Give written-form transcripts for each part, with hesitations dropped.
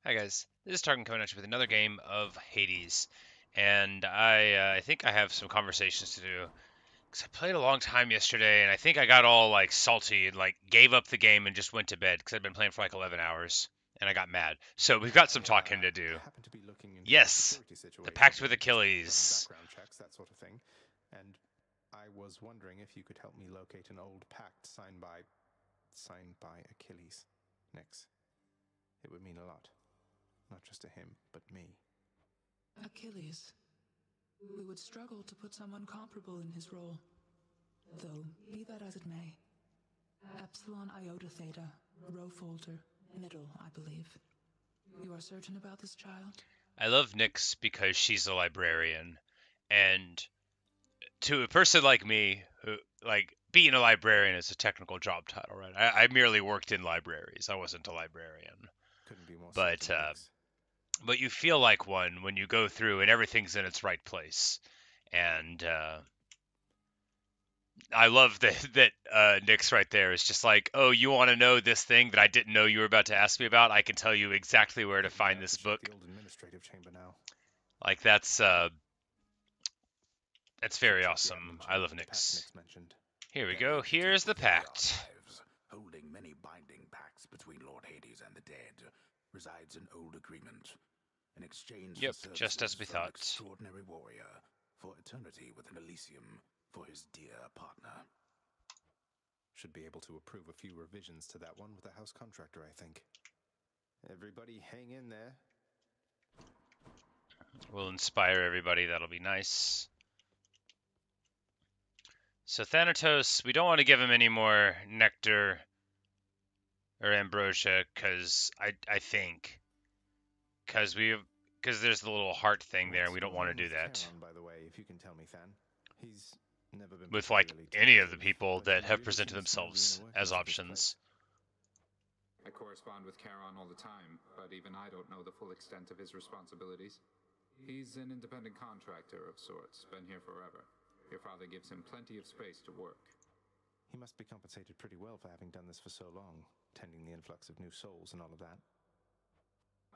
Hi guys, this is Tarkin coming at you with another game of Hades, and I think I have some conversations to do because I played a long time yesterday, and I think I got all like salty and like gave up the game and just went to bed because I'd been playing for like 11 hours, and I got mad. So we've got some talking to do. Happen to be looking into your Yes, security the situation pact with here, just running Achilles. background checks, that sort of thing. And I was wondering if you could help me locate an old pact signed by Achilles. Nix. It would mean a lot. Not just to him, but me. Achilles. We would struggle to put someone comparable in his role. Though, be that as it may. Epsilon Iota Theta, Rho Folter, middle, I believe. You are certain about this child? I love Nyx because she's a librarian, and to a person like me, who like being a librarian is a technical job title, right? I merely worked in libraries. I wasn't a librarian, Couldn't be more but certain, Nix. but you feel like one when you go through and everything's in its right place. And I love that Nick's right there is just like, oh, you want to know this thing that I didn't know you were about to ask me about? I can tell you exactly where to Maybe I find have this to check book. the old administrative chamber now. Like that's Should very check the admin awesome. I chamber love for the pact Nyx. Nix mentioned. Here we go. Buried deep Here's the within the pact. archives, holding many binding pacts between Lord Hades and the dead, resides an old agreement. In exchange Yep, for just as services we from an thought. extraordinary warrior, for eternity with an Elysium for his dear partner. Should be able to approve a few revisions to that one with the house contractor, I think. Everybody hang in there. We'll inspire everybody. That'll be nice. So Thanatos, we don't want to give him any more nectar or ambrosia because I think because there's the little heart thing there, and What's we don't going want on to do with that Charon, by the way, if you can tell me, Than? He's never been with like particularly any of the talkative, people but that he have really presented seems to know the themselves inner as workings of this options. place. I correspond with Charon all the time, but even I don't know the full extent of his responsibilities. He's an independent contractor of sorts, been here forever. Your father gives him plenty of space to work. He must be compensated pretty well for having done this for so long, tending the influx of new souls and all of that.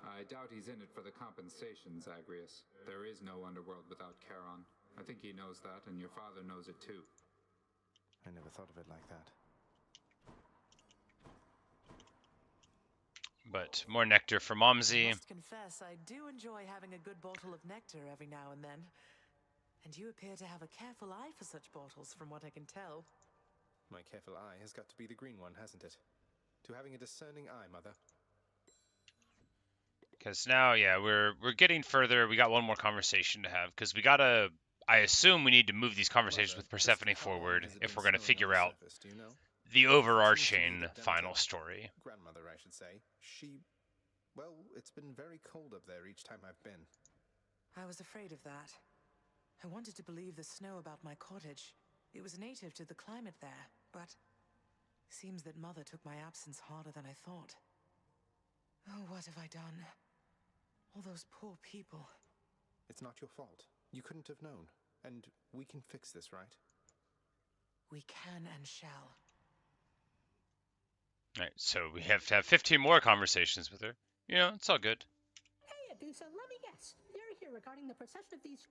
I doubt he's in it for the compensation, Zagreus. There is no underworld without Charon. I think he knows that, and your father knows it too. I never thought of it like that. But more nectar for I Momsy. must confess, I do enjoy having a good bottle of nectar every now and then. And you appear to have a careful eye for such bottles, from what I can tell. My careful eye has got to be the green one, hasn't it? To having a discerning eye, Mother. Because now, yeah, we're getting further. We got one more conversation to have because we gotta. I assume we need to move these conversations Mother, with just Persephone how long forward has it if been we're gonna snowing on figure the out surface, do you know? the It seems to overarching me that final Demeter, story. grandmother, I should say, well, it's been very cold up there each time I've been. I was afraid of that. I wanted to believe the snow about my cottage. It was native to the climate there, but seems that Mother took my absence harder than I thought. Oh, what have I done? All those poor people. It's not your fault. You couldn't have known. And we can fix this, right? We can and shall. Right, so we have to have 15 more conversations with her. You know, it's all good. Hey, Adusa, let me guess. You're here regarding the procession of these...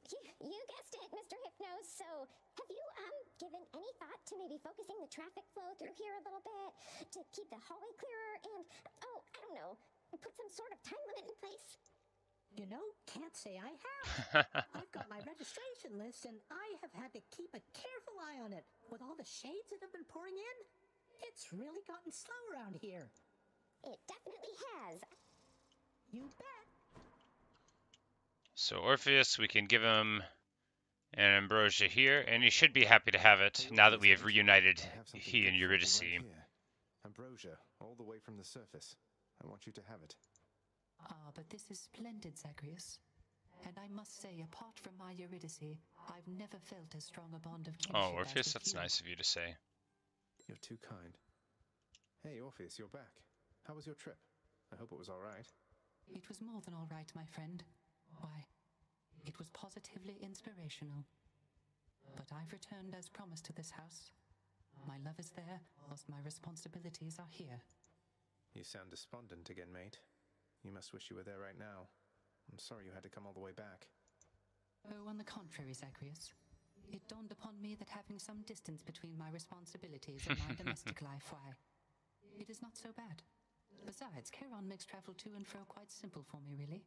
You guessed it, Mr. Hypnos. So, have you, given any thought to maybe focusing the traffic flow through here a little bit to keep the hallway clearer and, oh, I don't know, put some sort of time limit in place? You know, can't say I have. I've got my registration list, and I have had to keep a careful eye on it. With all the shades that have been pouring in, it's really gotten slow around here. It definitely has. You bet. So Orpheus, we can give him an ambrosia here, and he should be happy to have it Hey, now that Orpheus, we have mate. reunited I have something he and good for you Eurydice. right here. Ambrosia, all the way from the surface. I want you to have it. Ah, but this is splendid, Zagreus. And I must say, apart from my Eurydice, I've never felt as strong a bond of kinship Oh, as Orpheus, with that's you. nice of you to say. You're too kind. Hey, Orpheus, you're back. How was your trip? I hope it was all right. It was more than all right, my friend. Why, it was positively inspirational. But I've returned as promised to this house. My love is there, whilst my responsibilities are here. You sound despondent again, mate. You must wish you were there right now. I'm sorry you had to come all the way back. Oh, on the contrary, Zagreus. It dawned upon me that having some distance between my responsibilities and my domestic life, why, it is not so bad. Besides, Charon makes travel to and fro quite simple for me, really.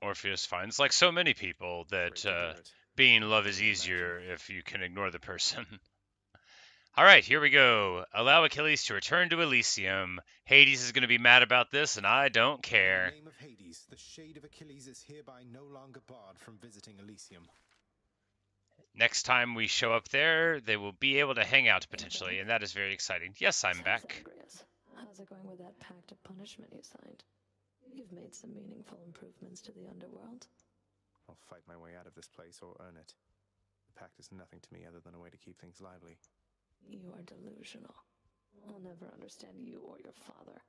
Orpheus finds, like so many people, that being in love is easier if you can ignore the person. All right, here we go. Allow Achilles to return to Elysium. Hades is going to be mad about this, and I don't care. In the name of Hades, the shade of Achilles is hereby no longer barred from visiting Elysium. Next time we show up there, they will be able to hang out potentially, and that is very exciting. Yes, I'm back. Zagreus, how's it going with that pact of punishment you signed? You've made some meaningful improvements to the underworld. I'll fight my way out of this place or earn it. The pact is nothing to me other than a way to keep things lively. You are delusional. I'll never understand you or your father.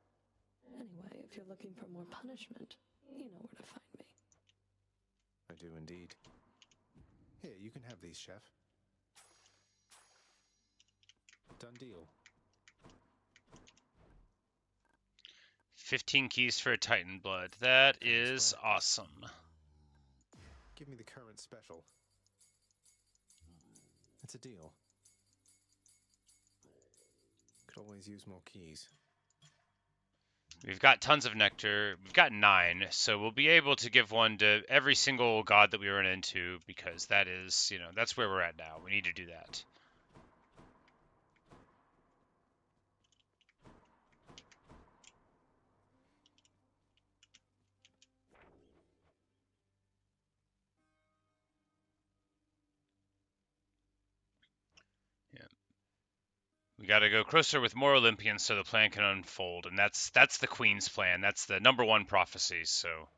Anyway, if you're looking for more punishment, you know where to find me. I do indeed. Here, you can have these, Chef. Done deal. 15 keys for a Titan blood. That is awesome. Give me the current special. It's a deal. Could always use more keys. We've got tons of nectar. We've got 9, so we'll be able to give one to every single god that we run into, because that is, that's where we're at now. We need to do that. We got to go closer with more Olympians so the plan can unfold, and that's the Queen's plan. That's the #1 prophecy, so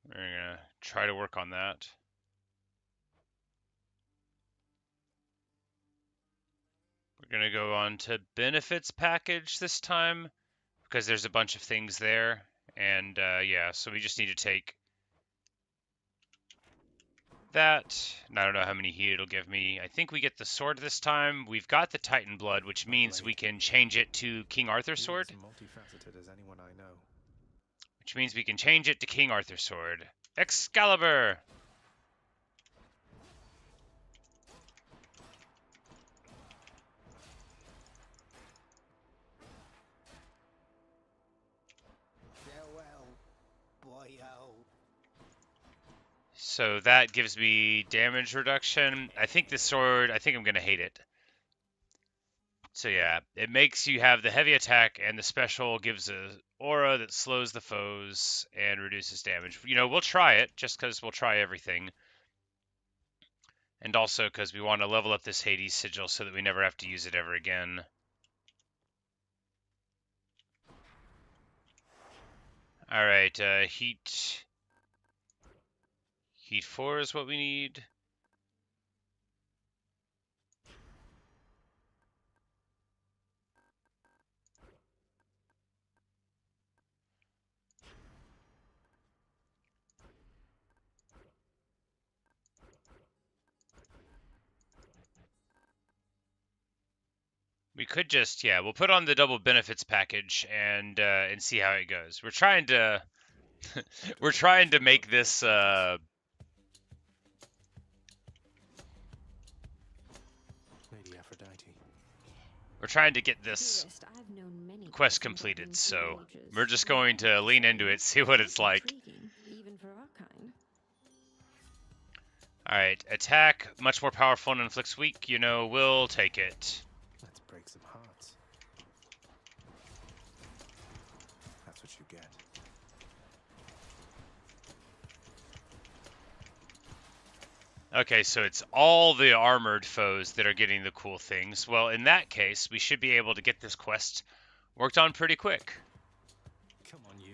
we're going to try to work on that. We're going to go on to benefits package this time, because there's a bunch of things there, and yeah, so we just need to take that, and I don't know how many heat it'll give me. I think we get the sword this time. We've got the Titan blood, which means we can change it to King Arthur's sword. As multifaceted as anyone I know. Which means we can change it to King Arthur's sword. Excalibur! Farewell, boyo. So that gives me damage reduction. I think this sword, I think I'm going to hate it. So yeah, it makes you have the heavy attack, and the special gives a aura that slows the foes and reduces damage. We'll try it, just because we'll try everything. And also because we want to level up this Hades sigil so that we never have to use it ever again. Alright, Heat 4 is what we need. We could just, yeah, we'll put on the double benefits package and see how it goes. We're trying to we're trying to make this Lady Aphrodite. we're trying to get this quest completed, so we're just going to lean into it, see what it's like. Alright, attack, much more powerful and inflicts weak, we'll take it. Let's break some hearts. That's what you get. Okay, so it's all the armored foes that are getting the cool things. Well, in that case, we should be able to get this quest worked on pretty quick. Come on, you.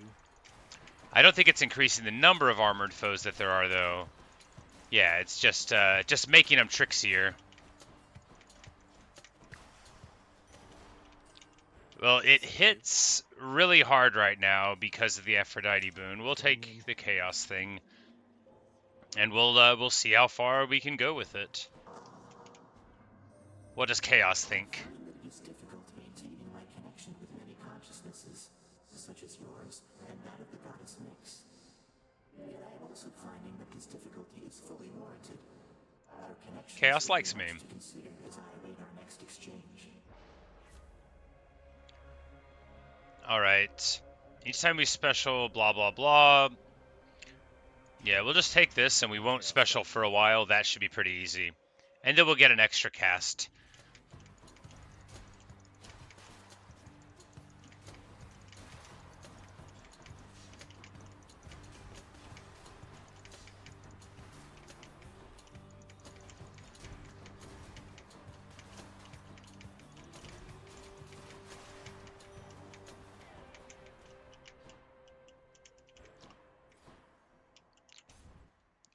I don't think it's increasing the number of armored foes that there are, though. Yeah, it's just making them trickier. Well, it hits really hard right now because of the Aphrodite boon. We'll take the Chaos thing, and we'll see how far we can go with it. What does Chaos think? It is difficult maintaining my connection with many consciousnesses, such as yours. Chaos likes me. Alright. Each time we special, blah, blah, blah. Yeah, we'll just take this and we won't special for a while. That should be pretty easy. And then we'll get an extra cast.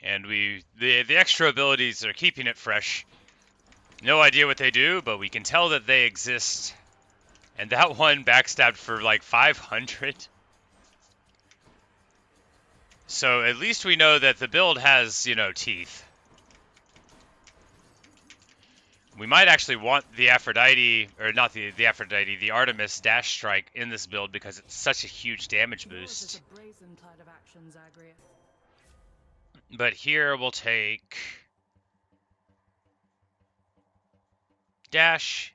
And the extra abilities are keeping it fresh. No idea what they do, but we can tell that they exist. And that one backstabbed for like 500. So at least we know that the build has, you know, teeth. We might actually want the Aphrodite, or not the Aphrodite, the Artemis Dash Strike in this build because it's such a huge damage boost. But here we'll take Dash.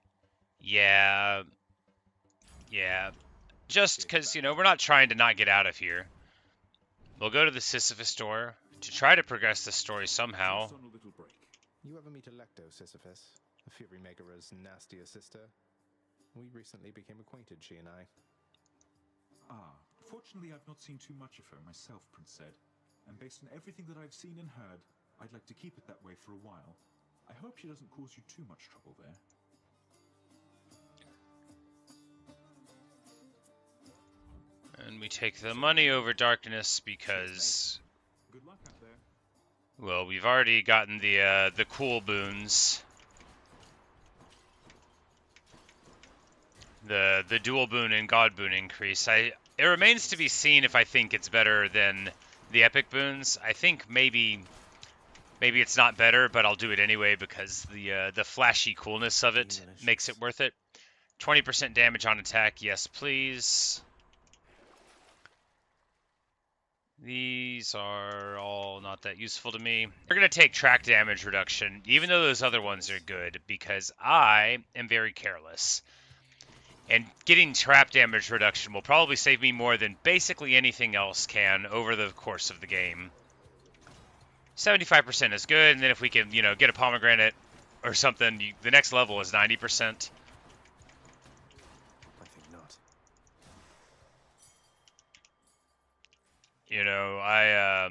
Yeah. Just because, you know, we're not trying to not get out of here. We'll go to the Sisyphus store to try to progress this story somehow. You ever meet Electo, Sisyphus? A Fury Megara's nastier sister? We recently became acquainted, she and I. Fortunately I've not seen too much of her myself, Prince Zed. And based on everything that I've seen and heard, I'd like to keep it that way for a while. I hope she doesn't cause you too much trouble there. And we take the money over darkness because, Good luck out there. well, we've already gotten the cool boons. The dual boon and god boon increase. It remains to be seen if I think it's better than the epic boons. I think maybe it's not better, but I'll do it anyway because the flashy coolness of it makes it worth it. 20% damage on attack, yes please. These are all not that useful to me. We're going to take track damage reduction, even though those other ones are good, because I am very careless. And getting trap damage reduction will probably save me more than basically anything else can over the course of the game. 75% is good, and then if we can, you know, get a pomegranate or something, the next level is 90%. I think not. You know, I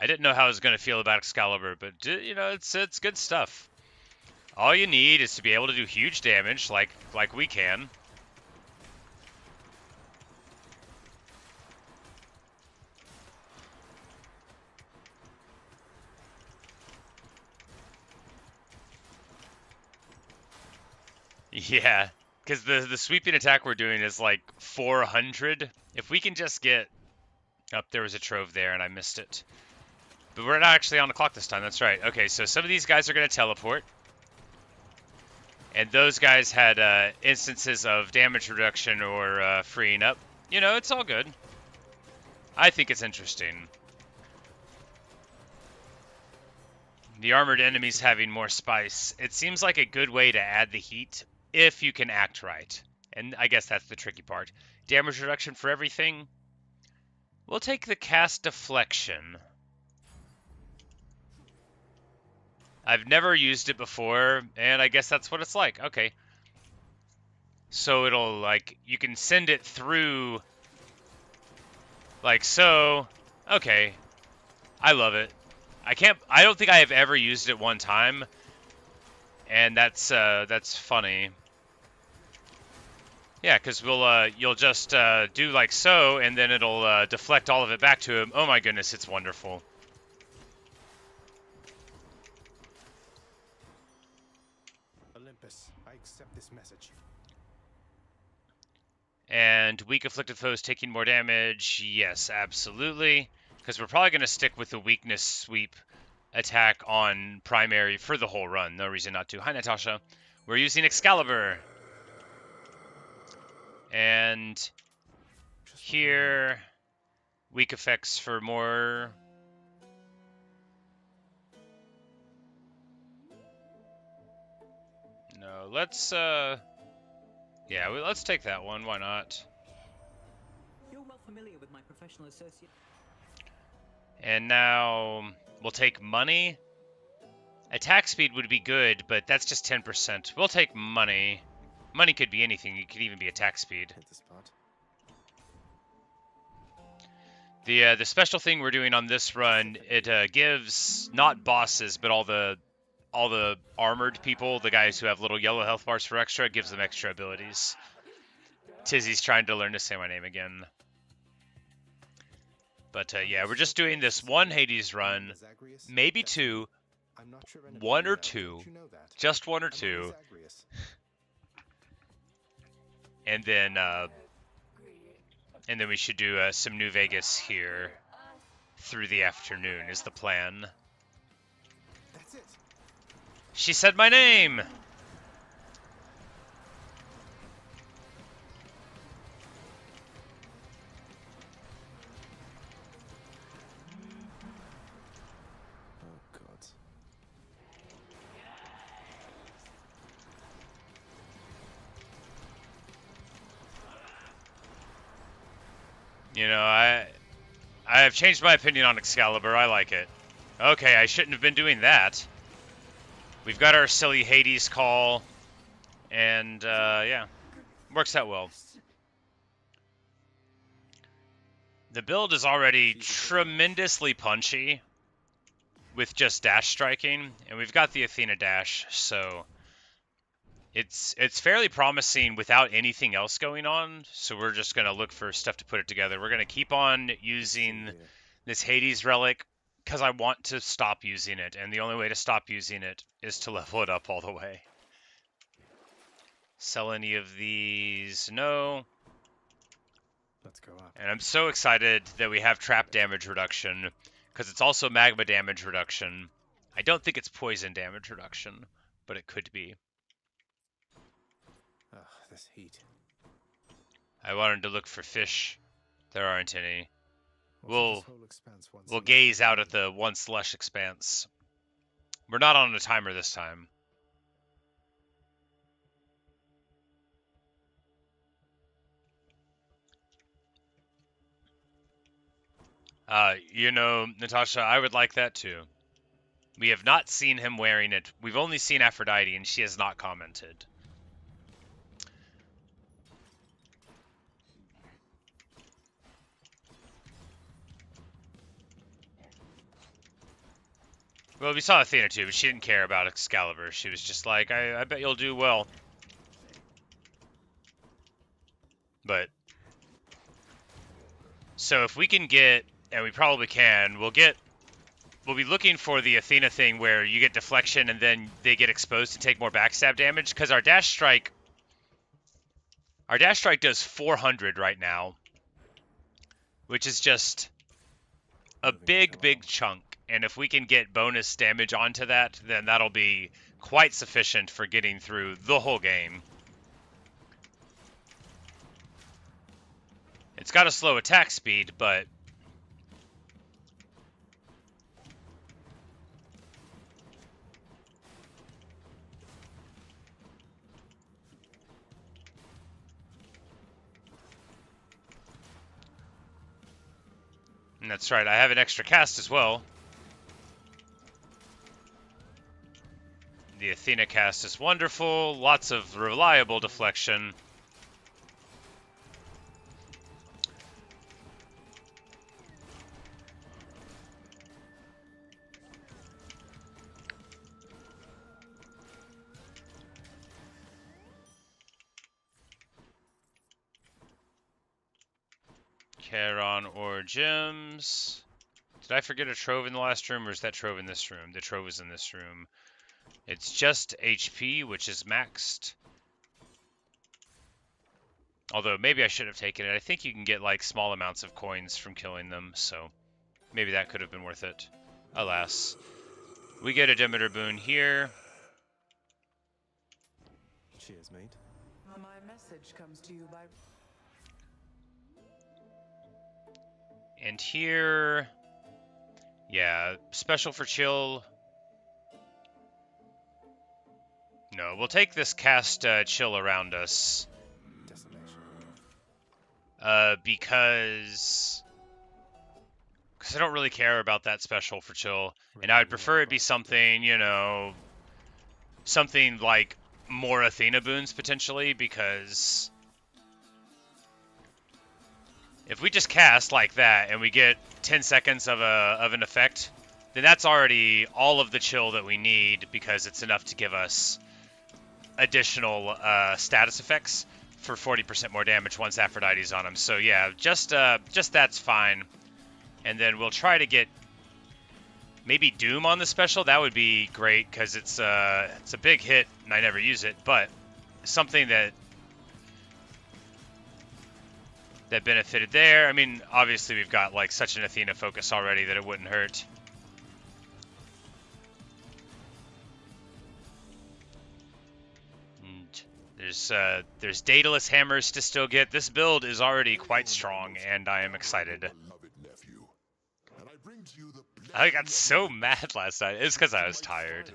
didn't know how I was going to feel about Excalibur, but, you know, it's good stuff. All you need is to be able to do huge damage, like we can. Yeah, because the sweeping attack we're doing is like 400. If we can just get... Oh, there was a trove there and I missed it. But we're not actually on the clock this time, that's right. Okay, so some of these guys are going to teleport. And those guys had instances of damage reduction or freeing up. You know, it's all good. I think it's interesting. The armored enemies having more spice. It seems like a good way to add the heat if you can act right. And I guess that's the tricky part. Damage reduction for everything. We'll take the cast deflection. I've never used it before, and I guess that's what it's like. Okay. So it'll, like, you can send it through, like so. Okay. I love it. I don't think I have ever used it one time, and that's funny. Yeah, because you'll just do like so, and then it'll deflect all of it back to him. Oh my goodness, it's wonderful. Olympus, I accept this message. And weak afflicted foes taking more damage. Yes, absolutely. Because we're probably going to stick with the weakness sweep attack on primary for the whole run. No reason not to. Hi, Natasha. We're using Excalibur. And here, weak effects for more. let's yeah, let's take that one. Why not? You're well familiar with my professional associate. And now we'll take money. Attack speed would be good, but that's just 10%. We'll take money. Money could be anything. It could even be attack speed. Hit the spot. The special thing we're doing on this run, it gives not bosses, but all the armored people, the guys who have little yellow health bars for extra, it gives them extra abilities. Tizzy's trying to learn to say my name again. But yeah, we're just doing this one Hades run, maybe two, one or two, just one or two, and then we should do some New Vegas here through the afternoon is the plan. That's it. She said my name! Oh, God. You know, I have changed my opinion on Excalibur. I like it. Okay, I shouldn't have been doing that. We've got our silly Hades call, and yeah, works out well. The build is already tremendously punchy with just dash striking, and we've got the Athena dash, so it's fairly promising without anything else going on. So we're just gonna look for stuff to put it together. We're gonna keep on using this Hades relic because I want to stop using it, and the only way to stop using it is to level it up all the way. Sell any of these? No. Let's go up. And I'm so excited that we have trap damage reduction, because it's also magma damage reduction. I don't think it's poison damage reduction, but it could be. Ugh, this heat. I wanted to look for fish. There aren't any. We'll We'll gaze out at the once lush expanse. We're not on a timer this time. You know, Natasha, I would like that too. We have not seen him wearing it. We've only seen Aphrodite, and she has not commented. Well, we saw Athena too, but she didn't care about Excalibur. She was just like, I bet you'll do well. But, so if we can get, and we probably can, we'll be looking for the Athena thing where you get deflection and then they get exposed and take more backstab damage, because our dash strike does 400 right now, which is just a big chunk. And if we can get bonus damage onto that, then that'll be quite sufficient for getting through the whole game. It's got a slow attack speed, but and that's right, I have an extra cast as well. The Athena cast is wonderful, lots of reliable deflection. Charon or gems. Did I forget a trove in the last room, or is that trove in this room? The trove is in this room. It's just HP, which is maxed. Although, maybe I should have taken it. I think you can get, like, small amounts of coins from killing them, so maybe that could have been worth it. Alas. We get a Demeter boon here. Cheers, mate. My message comes to you by... And here... Yeah, special for chill. No, we'll take this cast chill around us. Because I don't really care about that special for chill, and I would prefer it be something, you know, something like more Athena boons potentially, because if we just cast like that and we get 10 seconds of an effect, then that's already all of the chill that we need, because it's enough to give us additional status effects for 40% more damage once Aphrodite's on him. So yeah, just that's fine. And then we'll try to get maybe Doom on the special. That would be great, because it's a big hit and I never use it, but something that benefited there. I mean, obviously we've got like such an Athena focus already that it wouldn't hurt. And there's Daedalus hammers to still get. This build is already quite strong, and I am excited. I got so mad last night. It's because I was tired.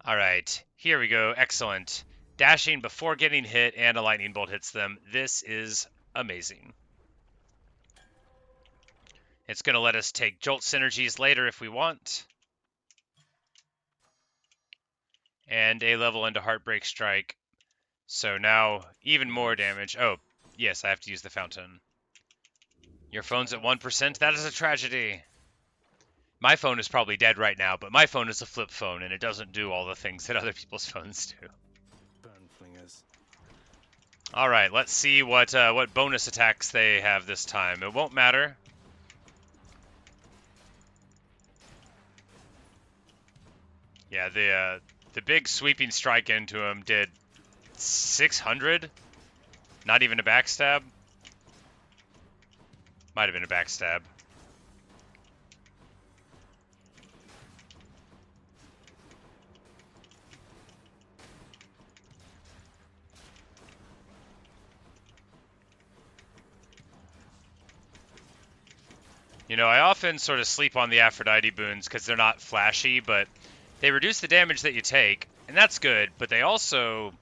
Alright, here we go. Excellent. Dashing before getting hit, and a lightning bolt hits them. This is amazing. It's going to let us take Jolt synergies later if we want. And a level into Heartbreak Strike. So now, even more damage. Oh, yes, I have to use the fountain. Your phone's at 1%? That is a tragedy. My phone is probably dead right now, but my phone is a flip phone, and it doesn't do all the things that other people's phones do. Burn flingers. All right, let's see what bonus attacks they have this time. It won't matter. Yeah, the big sweeping strike into him did 600. Not even a backstab. Might have been a backstab. You know, I often sort of sleep on the Aphrodite boons because they're not flashy, but they reduce the damage that you take, and that's good, but they also...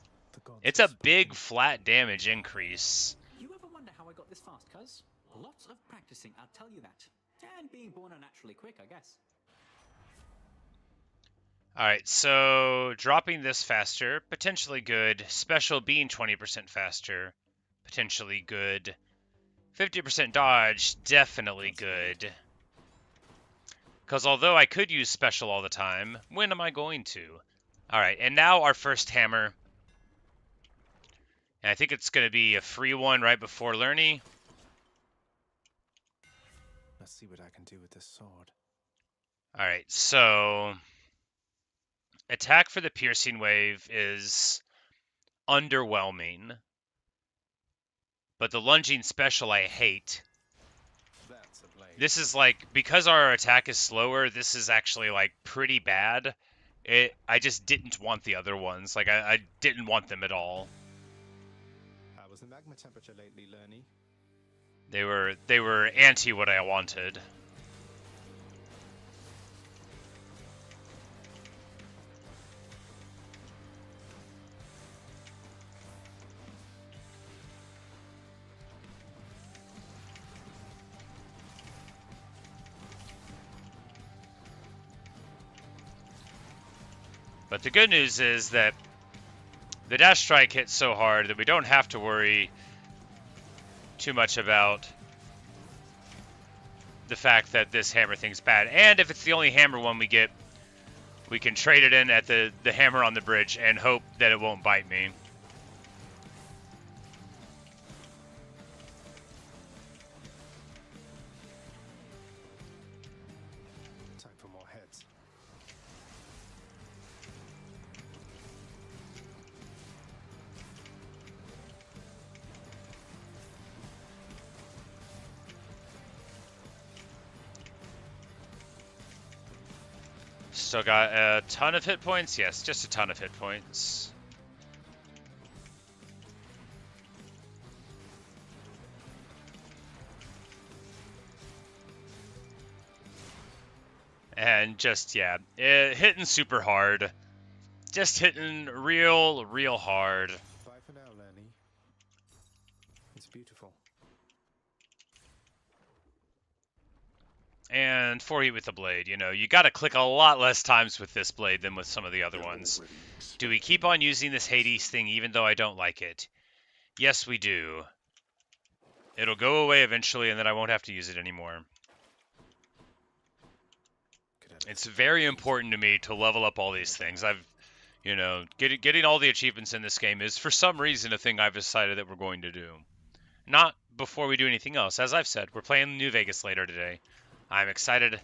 It's a big flat damage increase. You ever wonder how I got this fast, cuz? Lots of practicing, I'll tell you that. And being born unnaturally quick, I guess. Alright, so dropping this faster, potentially good. Special being 20% faster, potentially good. 50% dodge, definitely good. Because although I could use special all the time, when am I going to? Alright, and now our first hammer. And I think it's going to be a free one right before Lerny. Let's see what I can do with this sword. Alright, so... Attack for the piercing wave is underwhelming. But the lunging special I hate. This is like, because our attack is slower, this is actually like pretty bad. I just didn't want the other ones. Like, I didn't want them at all. How was the magma temperature lately, Lerny? They were anti what I wanted. But the good news is that the dash strike hits so hard that we don't have to worry too much about the fact that this hammer thing's bad. And if it's the only hammer one we get, we can trade it in at the hammer on the bridge and hope that it won't bite me. Time for more heads. Still got a ton of hit points? Yes, just a ton of hit points. And just, yeah, hitting super hard. Just hitting real hard. Bye for now, Lenny. It's beautiful. And 4 heat with the blade, you know, you gotta click a lot less times with this blade than with some of the other ones. Do we keep on using this Hades thing even though I don't like it? Yes, we do. It'll go away eventually and then I won't have to use it anymore. It's very important to me to level up all these things. You know, getting all the achievements in this game is for some reason a thing I've decided that we're going to do. Not before we do anything else. As I've said, we're playing New Vegas later today. I'm excited.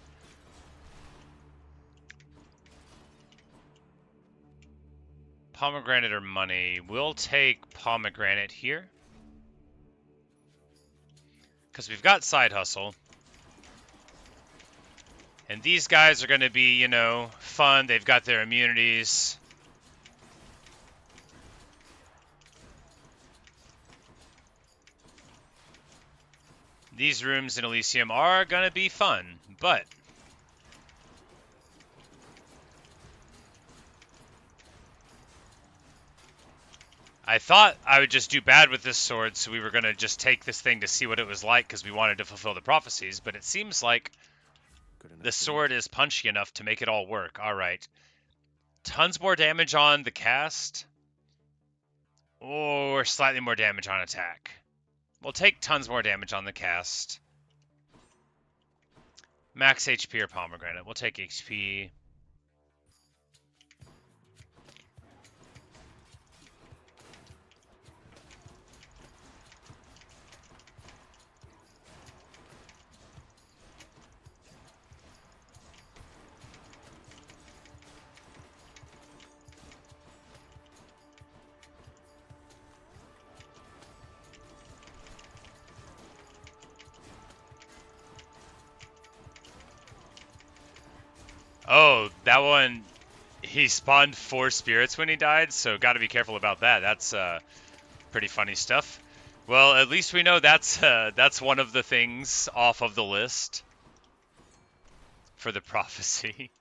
Pomegranate or money? We'll take pomegranate here. Because we've got side hustle. And these guys are going to be, you know, fun. They've got their immunities. These rooms in Elysium are going to be fun, but I thought I would just do bad with this sword, so we were going to just take this thing to see what it was like because we wanted to fulfill the prophecies, but it seems like the sword is punchy enough to make it all work. All right. Tons more damage on the cast, or slightly more damage on attack. We'll take tons more damage on the cast. Max HP or pomegranate. We'll take HP. Oh, that one, he spawned 4 spirits when he died, so got to be careful about that. That's pretty funny stuff. Well, at least we know that's one of the things off of the list for the prophecy.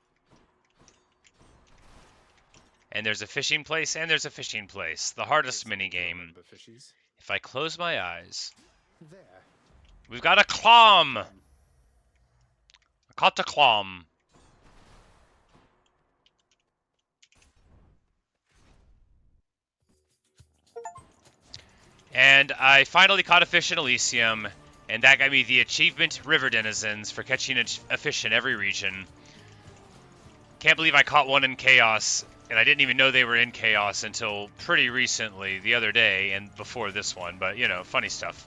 And there's a fishing place, and there's a fishing place. The hardest minigame. If I close my eyes, we've got a clom. I caught a clom. And I finally caught a fish in Elysium, and that got me the achievement River Denizens for catching a fish in every region. Can't believe I caught one in Chaos, and I didn't even know they were in Chaos until pretty recently, the other day, and before this one, but, you know, funny stuff.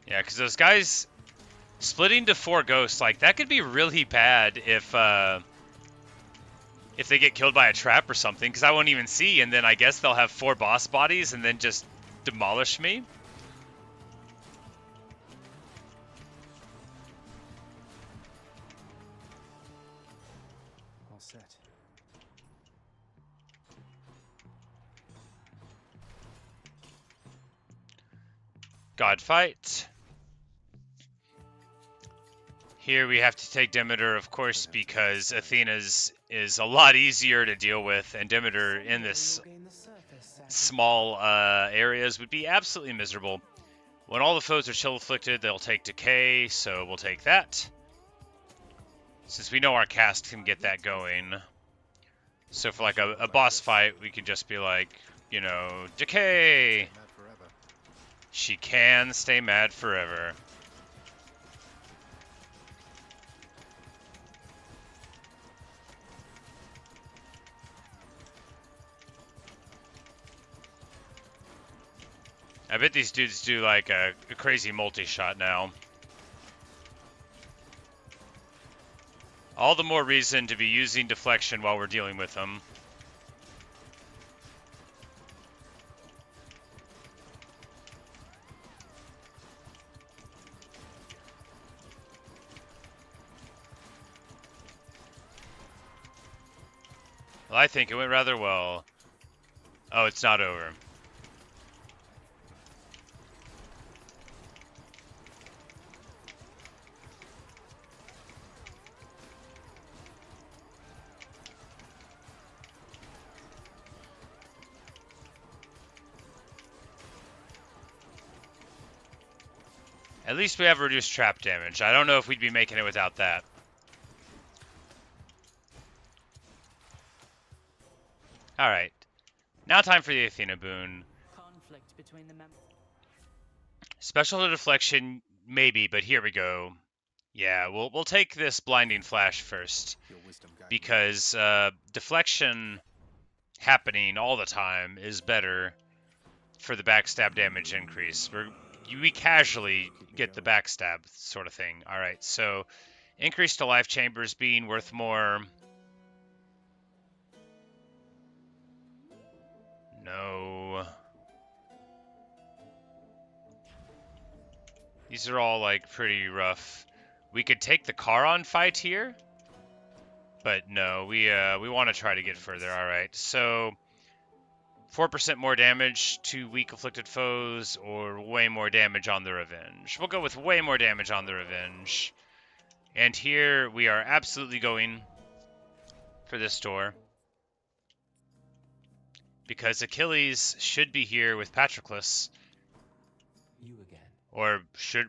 Yeah, because those guys splitting to 4 ghosts, like, that could be really bad if they get killed by a trap or something, because I won't even see, and then I guess they'll have 4 boss bodies and then just demolish me. All set. God fight. Here we have to take Demeter, of course, because Athena's is a lot easier to deal with, and Demeter in this small areas would be absolutely miserable. When all the foes are chill afflicted, they'll take decay, so we'll take that. Since we know our cast can get that going. So for like a boss fight, we could just be like, you know, decay! She can stay mad forever. I bet these dudes do like a crazy multi-shot now. All the more reason to be using deflection while we're dealing with them. Well, I think it went rather well. Oh, it's not over. At least we have reduced trap damage. I don't know if we'd be making it without that. Alright. Now time for the Athena boon. Conflict between the members. Special deflection, maybe, but here we go. Yeah, we'll take this blinding flash first. Because deflection happening all the time is better for the backstab damage increase. We casually get the backstab sort of thing. Alright, so increase to life chambers being worth more. No. These are all like pretty rough. We could take the Charon fight here. But no, we want to try to get further. Alright, so 4% more damage to weak afflicted foes, or way more damage on the revenge. We'll go with way more damage on the revenge. And here we are absolutely going for this door. Because Achilles should be here with Patroclus. You again. Or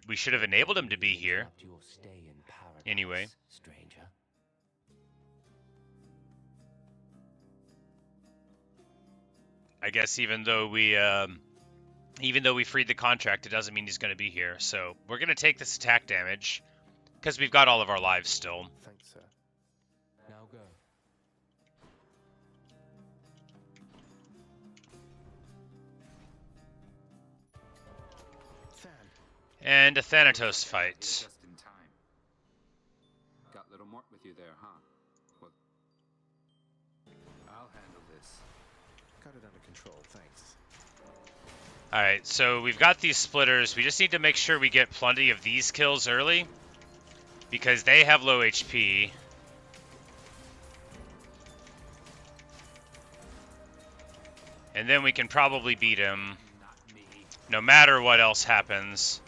we should have enabled him to be here. Anyway. Stranger. I guess even though we freed the contract, it doesn't mean he's going to be here. So we're going to take this attack damage because we've got all of our lives still. Thanks, sir. Now go. And a Thanatos fight. Just in time. Got little Mort with you there, huh? Well, I'll handle this. Got it under control, thanks. Alright, so we've got these splitters. We just need to make sure we get plenty of these kills early. Because they have low HP. And then we can probably beat him. No matter what else happens.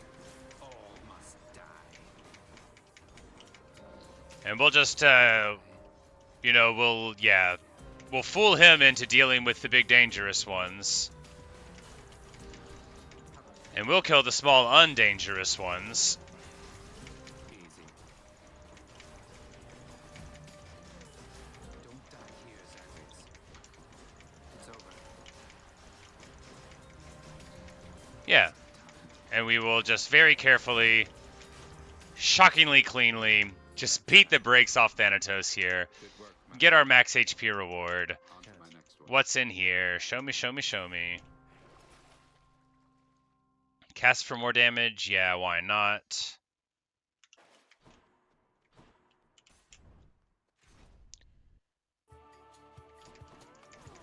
And we'll just, you know, we'll fool him into dealing with the big dangerous ones. And we'll kill the small undangerous ones. Easy. Don't die here, Zacharias. It's over. Yeah. And we will just very carefully, shockingly cleanly, just beat the brakes off Thanatos here. Get our max HP reward. What's in here? Show me, show me, show me. Cast for more damage? Yeah, why not?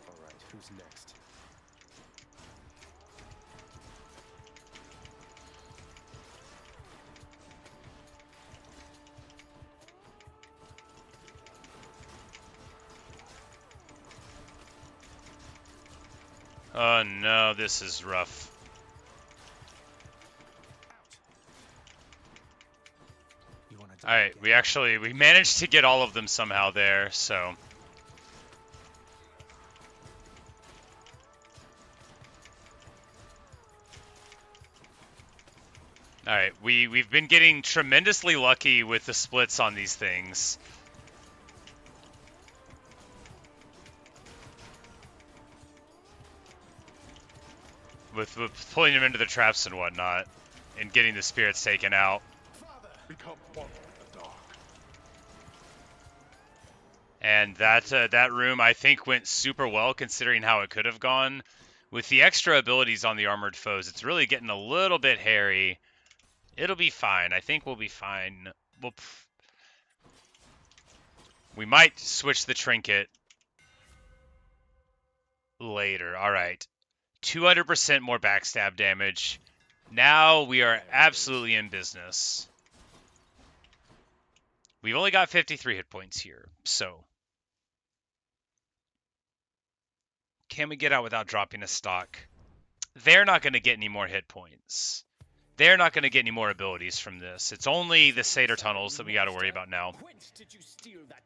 Alright, who's next? Oh no, this is rough. Alright, we managed to get all of them somehow there, so. Alright, we've been getting tremendously lucky with the splits on these things. With pulling them into the traps and whatnot, and getting the spirits taken out. Become one with the dark. And that room, I think, went super well considering how it could have gone. With the extra abilities on the armored foes, it's really getting a little bit hairy. It'll be fine. I think we'll be fine. We might switch the trinket later. All right. 200% more backstab damage. Now we are absolutely in business. We've only got 53 hit points here, so Can we get out without dropping a stock? They're not going to get any more hit points. They're not going to get any more abilities from this. It's only the Satyr tunnels that we got to worry about now.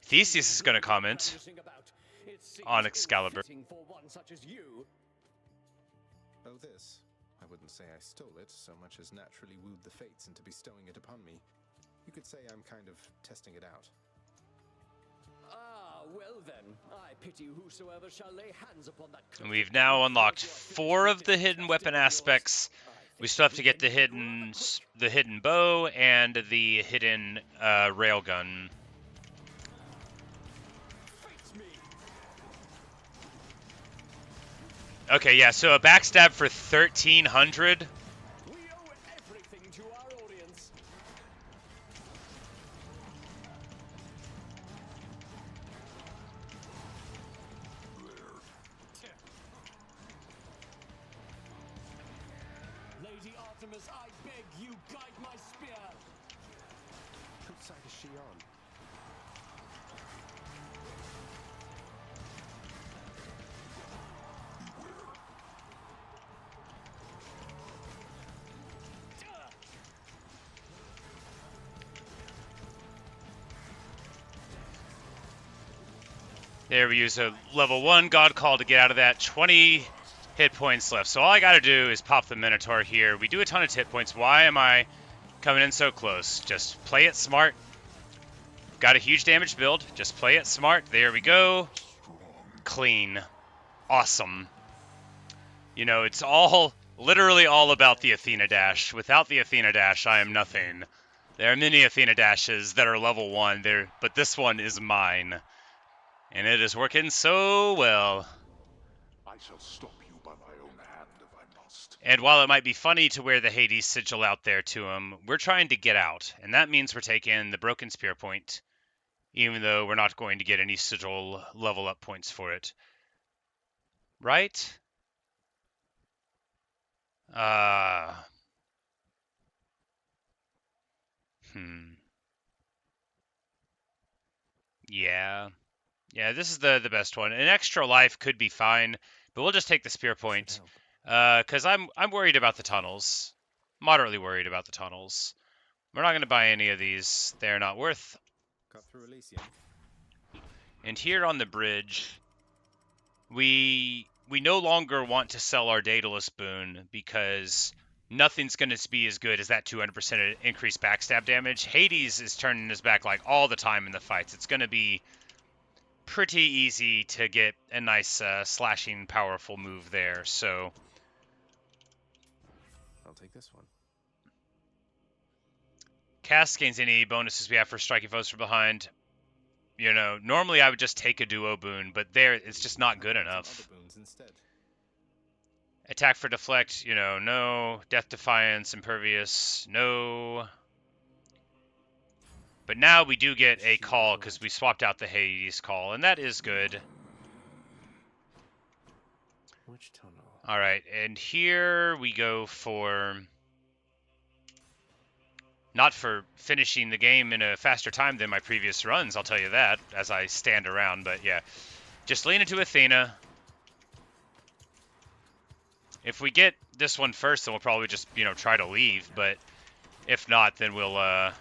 Theseus is going to comment on Excalibur. Oh, this? I wouldn't say I stole it so much as naturally wooed the fates into bestowing it upon me. You could say I'm kind of testing it out. Ah, well then, I pity whosoever shall lay hands upon that. And we've now unlocked 4 of the hidden weapon aspects. We still have to get the hidden bow and the hidden railgun. Okay, yeah, so a backstab for 1,300. We owe everything to our audience. Lady Artemis, I beg you, guide my spear. Whose side is she on? There, we use a level 1 God Call to get out of that. 20 hit points left. So all I got to do is pop the Minotaur here. We do a ton of hit points. Why am I coming in so close? Just play it smart. Got a huge damage build. Just play it smart. There we go. Clean. Awesome. You know, it's all, literally all about the Athena Dash. Without the Athena Dash, I am nothing. There are many Athena Dashes that are level 1, but this one is mine. And it is working so well. I shall stop you by my own hand if I must. And while it might be funny to wear the Hades sigil out there to him, we're trying to get out. And that means we're taking the Broken Spear point, even though we're not going to get any sigil level up points for it. Right? Yeah. Yeah, this is the best one. An extra life could be fine, but we'll just take the spear point. Because I'm worried about the tunnels. Moderately worried about the tunnels. We're not going to buy any of these. They're not worth. Cut through Elysium. And here on the bridge, we no longer want to sell our Daedalus boon because nothing's going to be as good as that 200% increased backstab damage. Hades is turning his back like all the time in the fights. It's going to be pretty easy to get a nice slashing powerful move there. So I'll take this one. Cast gains any bonuses we have for striking foes from behind. You know, normally I would just take a duo boon, but there it's just not good enough. Other boons instead. Attack for deflect, you know, no. Death Defiance, Impervious, no. But now we do get a call because we swapped out the Hades call, and that is good. Which tunnel? All right, and here we go for... Not for finishing the game in a faster time than my previous runs, I'll tell you that, as I stand around, but yeah. Just lean into Athena. If we get this one first, then we'll probably just, you know, try to leave, but if not, then we'll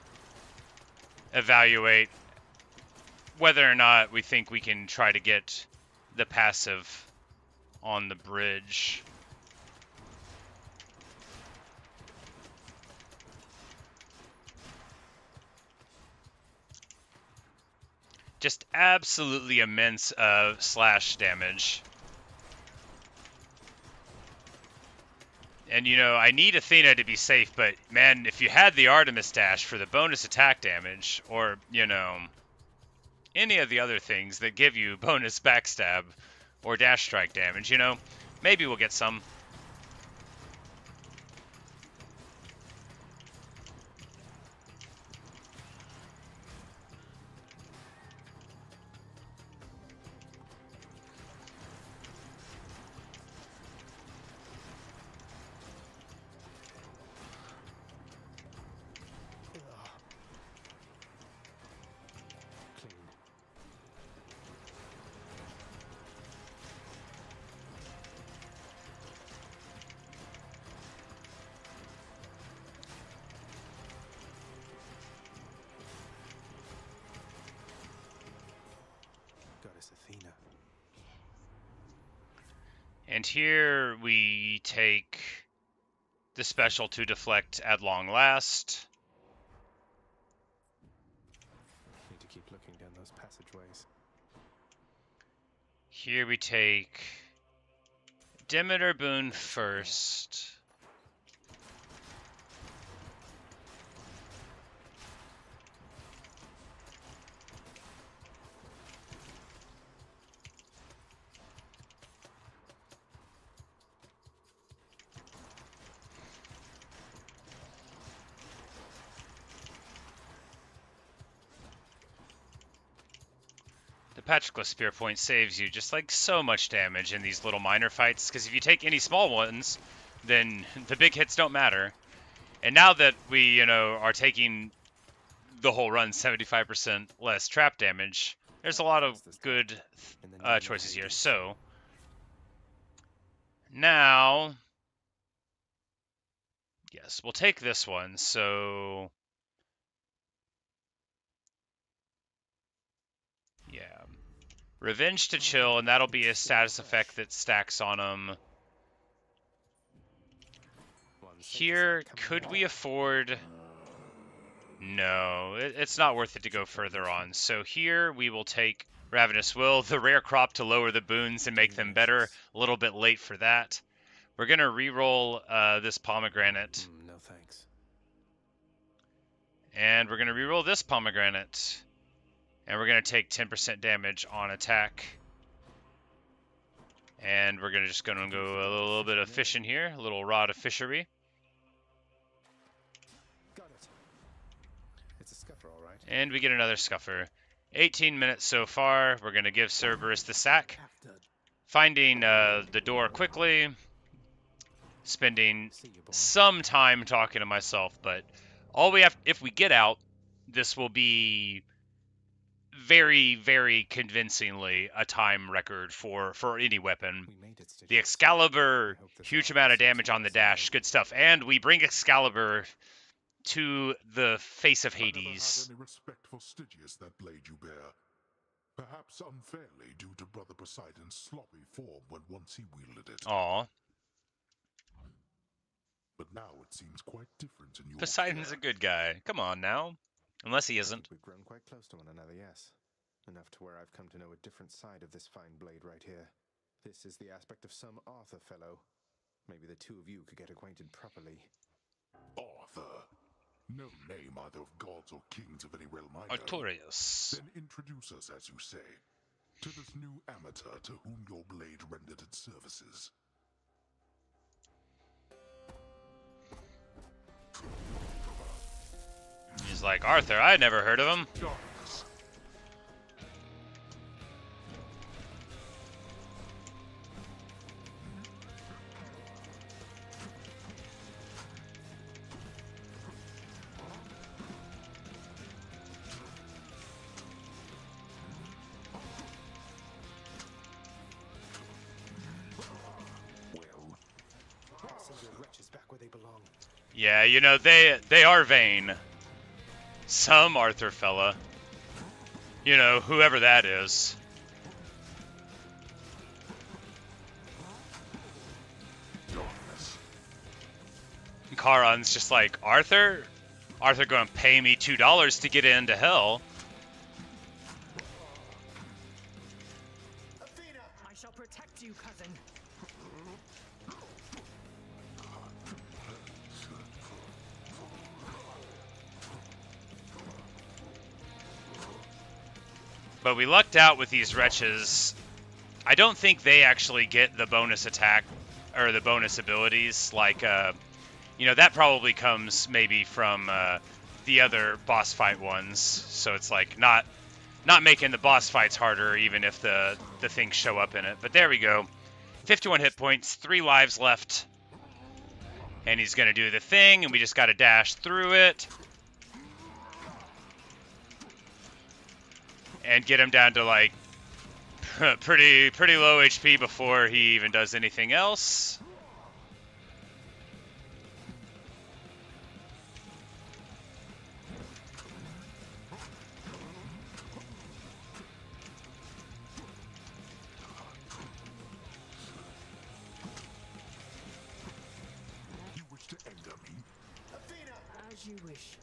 evaluate whether or not we think we can try to get the passive on the bridge. Just absolutely immense slash damage. And, you know, I need Athena to be safe, but, man, if you had the Artemis Dash for the bonus attack damage, or, you know, any of the other things that give you bonus backstab or dash strike damage, you know, maybe we'll get some. And here we take the special to deflect at long last. Need to keep looking down those passageways. Here we take Demeter Boon first. The Patroclus Spear Point saves you just like so much damage in these little minor fights, because if you take any small ones, then the big hits don't matter. And now that we, you know, are taking the whole run 75% less trap damage, there's a lot of good choices here. So now, yes, we'll take this one. So yeah, Revenge to chill, and that'll be a status effect that stacks on them. Here, could we afford... No, it's not worth it to go further on. So here we will take Ravenous Will, the rare crop to lower the boons and make them better. A little bit late for that. We're going to re-roll this pomegranate. No thanks. And we're going to re-roll this pomegranate. And we're going to take 10% damage on attack. And we're just going to go a little bit of fishing here. A little rod of fishery. And we get another scuffer. 18 minutes so far. We're going to give Cerberus the sack. Finding the door quickly. Spending some time talking to myself. But all we have, if we get out, this will be very, very convincingly a time record for any weapon. The Excalibur, huge amount of damage on the dash. Good stuff. And we bring Excalibur to the face of Hades. I never had any respect for Stygius, that blade you bear. Perhaps unfairly due to Brother Poseidon's sloppy form when once he wielded it. Aw. But now it seems quite different in your Poseidon's a good guy. Come on now. Unless he isn't. We've grown quite close to one another, yes. Enough to where I've come to know a different side of this fine blade right here. This is the aspect of some Arthur fellow. Maybe the two of you could get acquainted properly. Arthur. No name either of gods or kings of any realm I know. Artorius. Then introduce us, as you say, to this new amateur to whom your blade rendered its services. He's like, Arthur, I never heard of him. Yeah, you know, they are vain. Some Arthur fella. You know, whoever that is. Charon's just like, Arthur? Arthur gonna pay me $2 to get into hell. I shall protect you, cousin. But we lucked out with these wretches. I don't think they actually get the bonus attack or the bonus abilities. Like, you know, that probably comes maybe from the other boss fight ones. So it's like not making the boss fights harder, even if the things show up in it. But there we go. 51 hit points, 3 lives left. And he's going to do the thing, and we just got to dash through it. And get him down to, like, pretty low HP before he even does anything else. As you wish.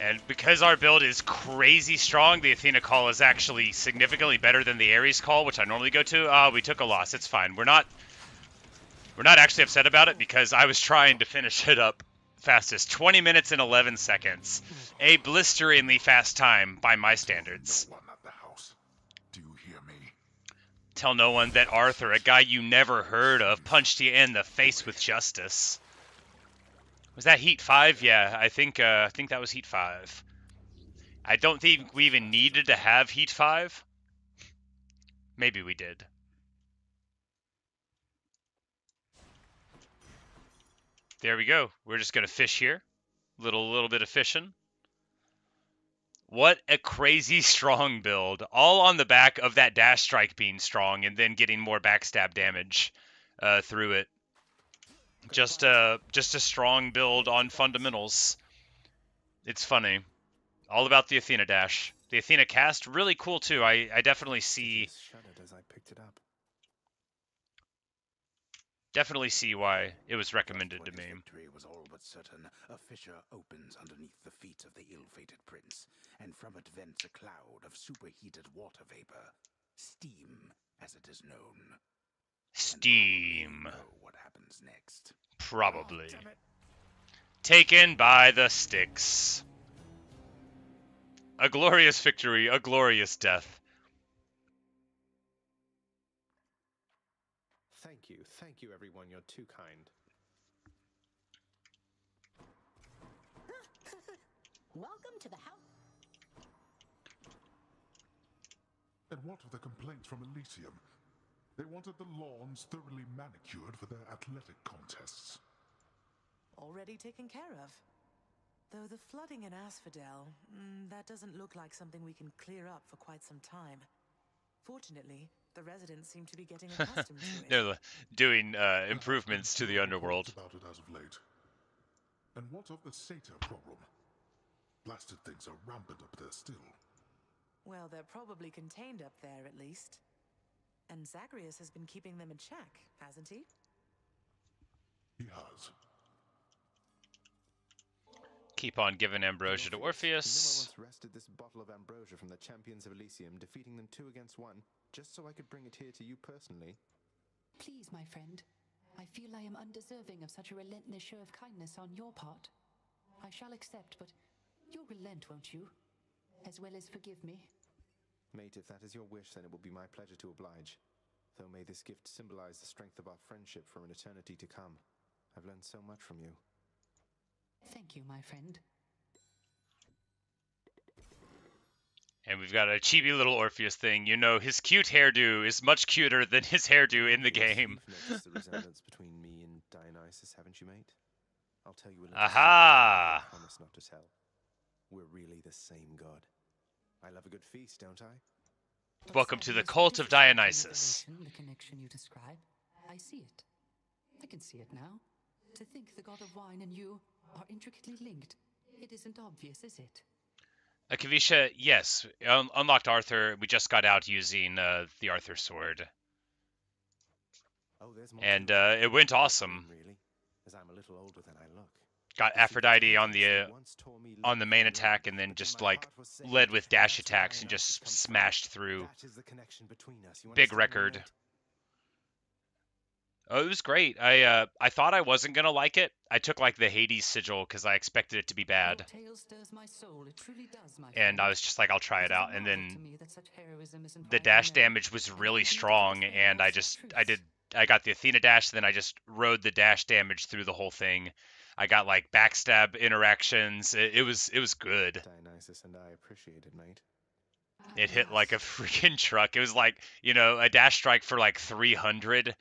And because our build is crazy strong, the Athena call is actually significantly better than the Ares call, which I normally go to. We took a loss. It's fine. We're not actually upset about it because I was trying to finish it up fastest. 20 minutes and 11 seconds. A blisteringly fast time by my standards. No one at the house. Do you hear me? Tell no one that Arthur, a guy you never heard of, punched you in the face with justice. Was that Heat 5? Yeah, I think that was Heat 5. I don't think we even needed to have Heat 5. Maybe we did. There we go. We're just gonna fish here. Little bit of fishing. What a crazy strong build. All on the back of that dash strike being strong and then getting more backstab damage through it. Just a strong build on fundamentals. It's funny. All about the Athena dash. The Athena cast, really cool too. I definitely see Shuddered as I picked it up. definitely see why it was recommended to me. Victory was all but certain. A fissure opens underneath the feet of the ill-fated prince, and from it vents a cloud of superheated water vapor. Steam, as it is known. Steam. Know what happens next. Probably. Oh, damn it. Taken by the Styx. A glorious victory, a glorious death. Thank you everyone, you're too kind. Welcome to the house. And what of the complaints from Elysium? They wanted the lawns thoroughly manicured for their athletic contests. Already taken care of. Though the flooding in Asphodel, that doesn't look like something we can clear up for quite some time. Fortunately, the residents seem to be getting accustomed to it. They're doing improvements to the underworld. About it as of late. And what of the satyr problem? Blasted things are rampant up there still. Well, they're probably contained up there, at least. And Zagreus has been keeping them in check, hasn't he? He has. Keep on giving ambrosia to Orpheus. You know, I once wrested this bottle of ambrosia from the champions of Elysium, defeating them 2 against 1, just so I could bring it here to you personally. Please, my friend. I feel I am undeserving of such a relentless show of kindness on your part. I shall accept, but you'll relent, won't you? As well as forgive me. Mate, if that is your wish, then it will be my pleasure to oblige. Though may this gift symbolize the strength of our friendship for an eternity to come. I've learned so much from you. Thank you, my friend. And we've got a chibi little Orpheus thing. You know, his cute hairdo is much cuter than his hairdo in the game. You've noticed the resemblance between me and Dionysus, haven't you, mate? I'll tell you a little Aha! secret I promise not to tell. We're really the same god. I love a good feast, don't I? Welcome to the cult of Dionysus. The connection you describe, I see it. I can see it now. To think the god of wine and you are intricately linked. It isn't obvious, is it? Kavisha, yes. Unlocked Arthur. We just got out using the Arthur sword. Oh, there's more And to it went awesome. Really, as I'm a little older than I look. Got Aphrodite on the main attack, and then just like led with dash attacks and just smashed through. Big record. Oh, it was great. I thought I wasn't gonna like it. I took like the Hades sigil because I expected it to be bad. And I was just like, I'll try it out. And then the dash damage was really strong, and I got the Athena dash, then I just rode the dash damage through the whole thing. I got like backstab interactions. It was good. Dionysus and I appreciate it, mate. It hit like a freaking truck. It was like, you know, a dash strike for like 300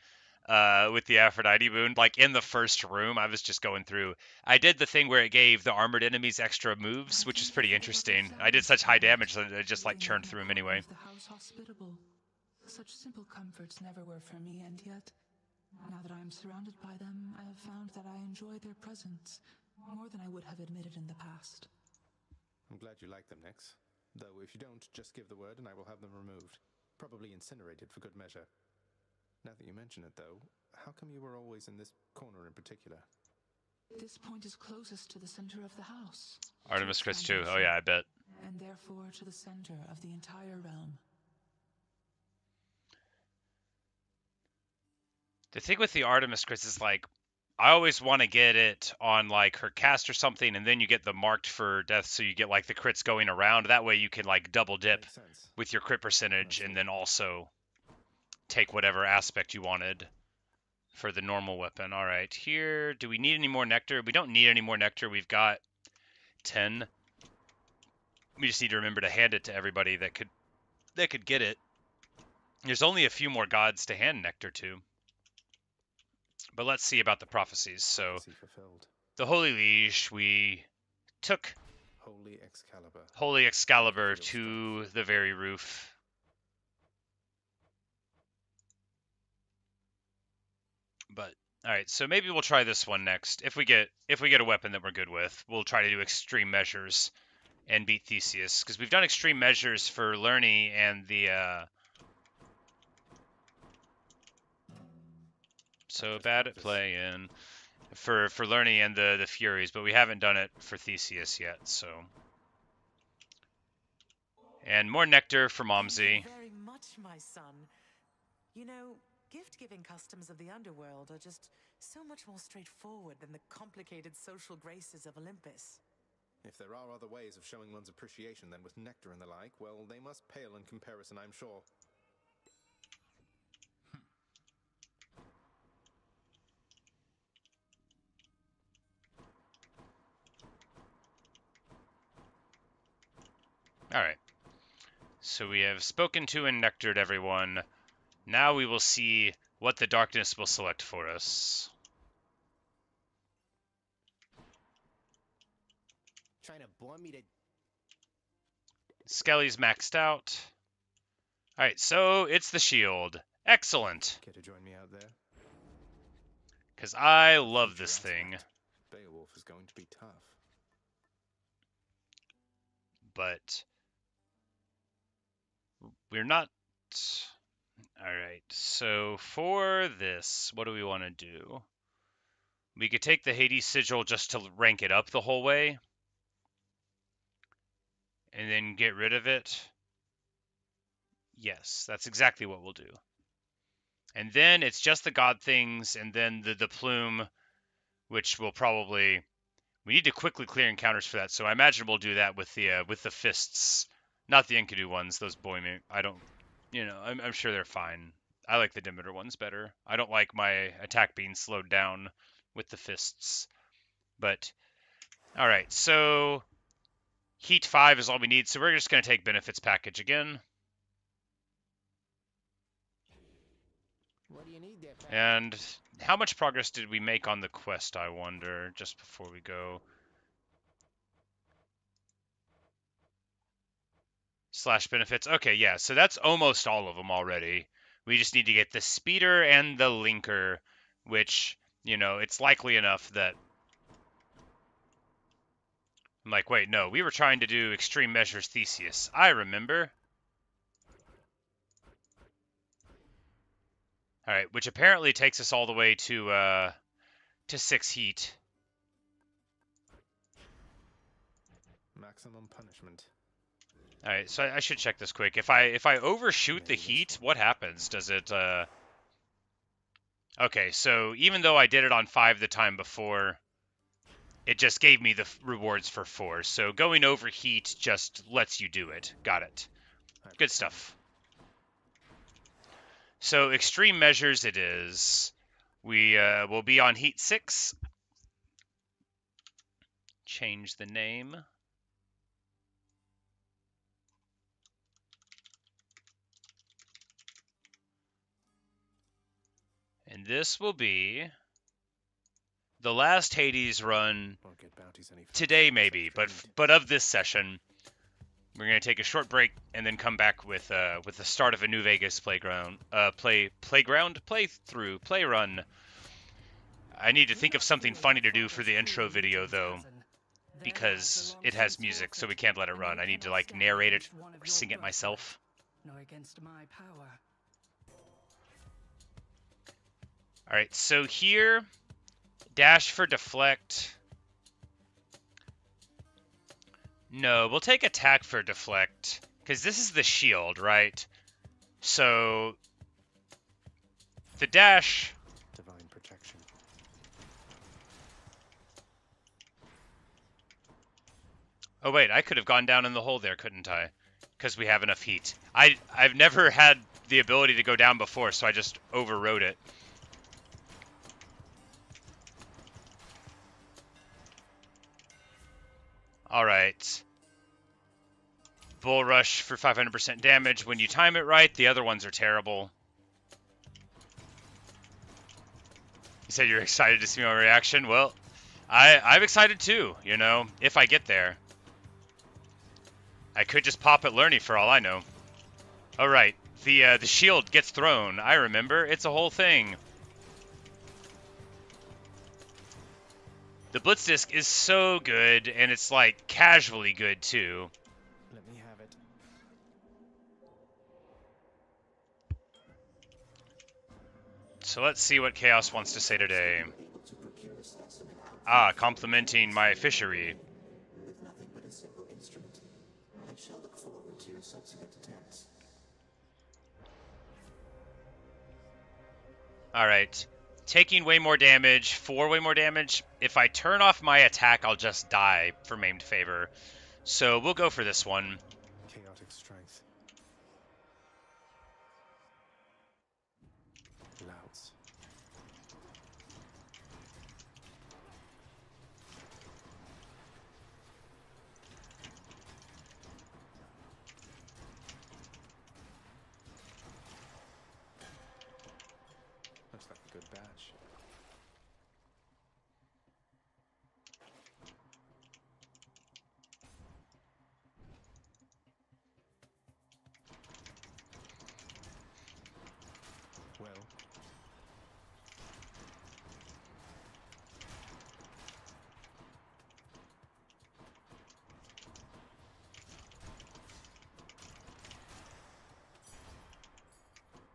with the Aphrodite wound. Like in the first room, I was just going through. I did the thing where it gave the armored enemies extra moves, which is pretty interesting. I did such high damage that I just like churned through them anyway. The house hospitable. Such simple comforts never were for me, and yet, now that I am surrounded by them, I have found that I enjoy their presence more than I would have admitted in the past. I'm glad you like them, Nix. Though if you don't, just give the word and I will have them removed. Probably incinerated for good measure. Now that you mention it, though, how come you were always in this corner in particular? This point is closest to the center of the house. Artemis crits too. Oh yeah, I bet. And therefore to the center of the entire realm. The thing with the Artemis crits is like, I always want to get it on like her cast or something, and then you get the marked for death, so you get like the crits going around. That way you can like double dip with your crit percentage, and then also take whatever aspect you wanted for the normal weapon. All right, here, do we need any more nectar? We don't need any more nectar. We've got 10. We just need to remember to hand it to everybody that could get it. There's only a few more gods to hand nectar to. But let's see about the prophecies. So, the Holy Liege, we took Holy Excalibur to the very roof. But all right, so maybe we'll try this one next. If we get a weapon that we're good with, we'll try to do extreme measures and beat Theseus, because we've done extreme measures for Lerny and the so bad at playing for Lerny and the Furies, but we haven't done it for Theseus yet. So, and more nectar for Momsy. Thank you very much, my son. You know, gift-giving customs of the underworld are just so much more straightforward than the complicated social graces of Olympus. If there are other ways of showing one's appreciation than with nectar and the like, well, they must pale in comparison, I'm sure. Alright. So we have spoken to and nectared everyone. Now we will see what the darkness will select for us. Trying to bore me to... Skelly's maxed out. Alright, so it's the shield. Excellent. Care to join me out there? Because I love this thing. Beowulf is going to be tough. But we're not... Alright, so for this, what do we want to do? We could take the Hades Sigil just to rank it up the whole way. And then get rid of it. Yes, that's exactly what we'll do. And then it's just the god things, and then the plume, which will probably... We need to quickly clear encounters for that, so I imagine we'll do that with the fists. Not the Enkidu ones, those boy me. I don't... You know, I'm sure they're fine. I like the Demeter ones better. I don't like my attack being slowed down with the fists. But, alright, so... Heat 5 is all we need, so we're just going to take Benefits Package again. What do you need there, Pat? And how much progress did we make on the quest, I wonder, just before we go? Slash benefits. Okay, yeah, so that's almost all of them already. We just need to get the speeder and the linker, which, you know, it's likely enough that... I'm like, wait, no, we were trying to do extreme measures Theseus. I remember. Alright, which apparently takes us all the way to 6 heat. Maximum punishment. Alright, so I should check this quick. If I overshoot the heat, what happens? Does it, Okay, so even though I did it on 5 the time before, it just gave me the rewards for 4. So going over heat just lets you do it. Got it. Good stuff. So extreme measures it is. We will be on heat 6. Change the name. And this will be the last Hades run today, maybe, but of this session. We're gonna take a short break and then come back with the start of a New Vegas playthrough. I need to think of something funny to do for the intro video though, because it has music, so we can't let it run. I need to like narrate it or sing it myself. nor against my power. Alright, so here, dash for deflect. No, we'll take attack for deflect, because this is the shield, right? So, the dash... Divine protection. Oh wait, I could have gone down in the hole there, couldn't I? Because we have enough heat. I've never had the ability to go down before, so I just overrode it. Alright. Bull Rush for 500% damage when you time it right. The other ones are terrible. You said you're excited to see my reaction? Well, I'm excited too, you know, if I get there. I could just pop at Lerny for all I know. Alright, the shield gets thrown. I remember. It's a whole thing. The Blitz disc is so good, and it's like casually good too. Let me have it. So let's see what Chaos wants to say today. Ah, complimenting my fishery. With nothing but a simple instrument, I shall look forward to your subsequent attacks. Alright. Taking way more damage, 4 way more damage. If I turn off my attack, I'll just die for maimed favor. So we'll go for this one. Chaotic strength. Louds. Looks like a good batch. Well.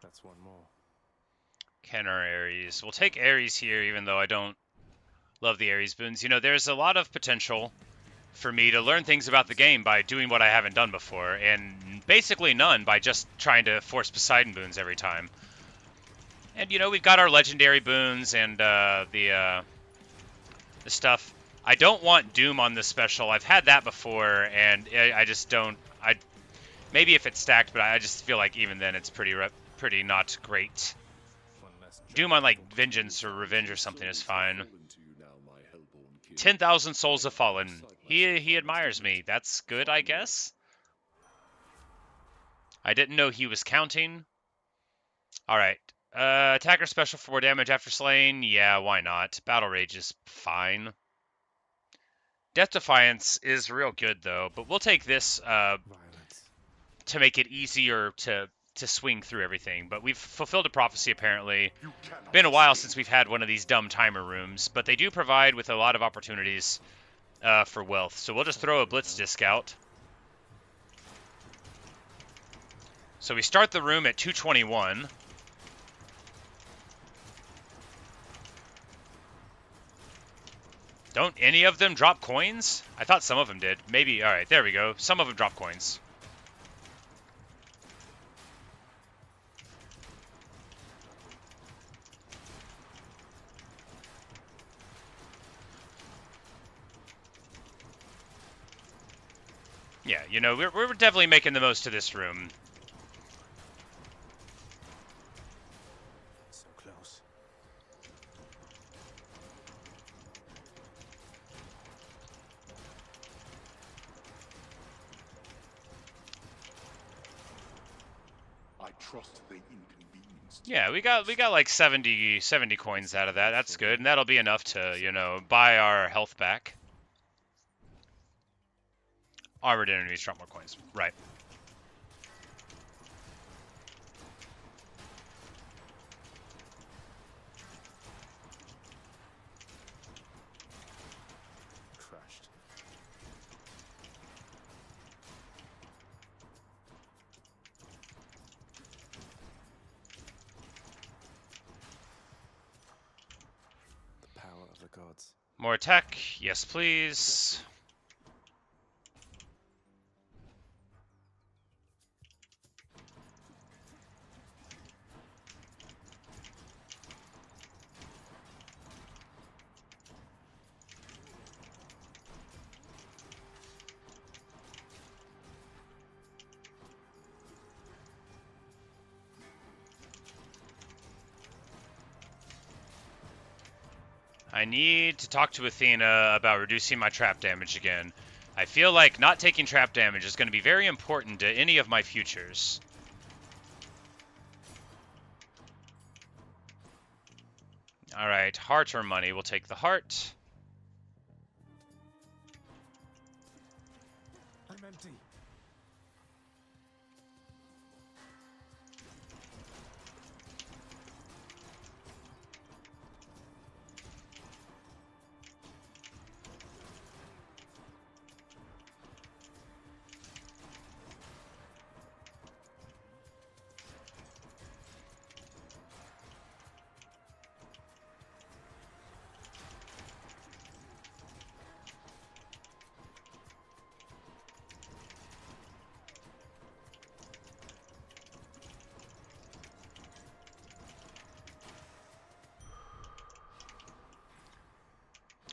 That's one more. Ken or Ares. We'll take Ares here, even though I don't love the Ares boons. You know, there's a lot of potential for me to learn things about the game by doing what I haven't done before, and basically none by just trying to force Poseidon boons every time. And, you know, we've got our legendary boons and the stuff. I don't want Doom on this special. I've had that before, and I just don't... Maybe if it's stacked, but I just feel like even then it's pretty not great. Doom on, like, Vengeance or Revenge or something is fine. 10,000 souls have fallen. He admires me. That's good, I guess. I didn't know he was counting. Alright. Attacker special for more damage after slaying. Yeah, why not? Battle Rage is fine. Death Defiance is real good, though. But we'll take this to make it easier to swing through everything. But we've fulfilled a prophecy, apparently. Been a while since we've had one of these dumb timer rooms. But they do provide with a lot of opportunities for wealth. So we'll just throw a Blitz disc out. So we start the room at 221. Don't any of them drop coins? I thought some of them did. Maybe, alright, there we go. Some of them drop coins. Yeah, you know, we're definitely making the most of this room. So close. I trust they inconvenienced. Yeah, we got like 70 coins out of that. That's good, and that'll be enough to, you know, buy our health back. Armored enemies drop more coins. Right. Crushed. gods. More tech. Yes, please. I need to talk to Athena about reducing my trap damage again. I feel like not taking trap damage is going to be very important to any of my futures. Alright, heart or money. We'll take the heart. I'm empty.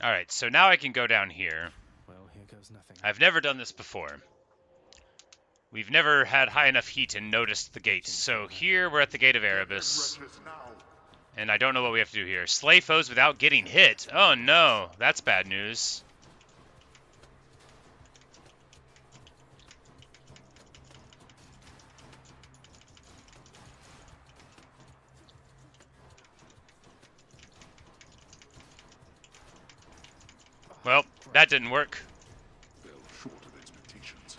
Alright, so now I can go down here. Well, here goes nothing. I've never done this before. We've never had high enough heat and noticed the gates. So here we're at the Gate of Erebus. And I don't know what we have to do here. Slay foes without getting hit. Oh no, that's bad news. Well, that didn't work. Fell short of expectations.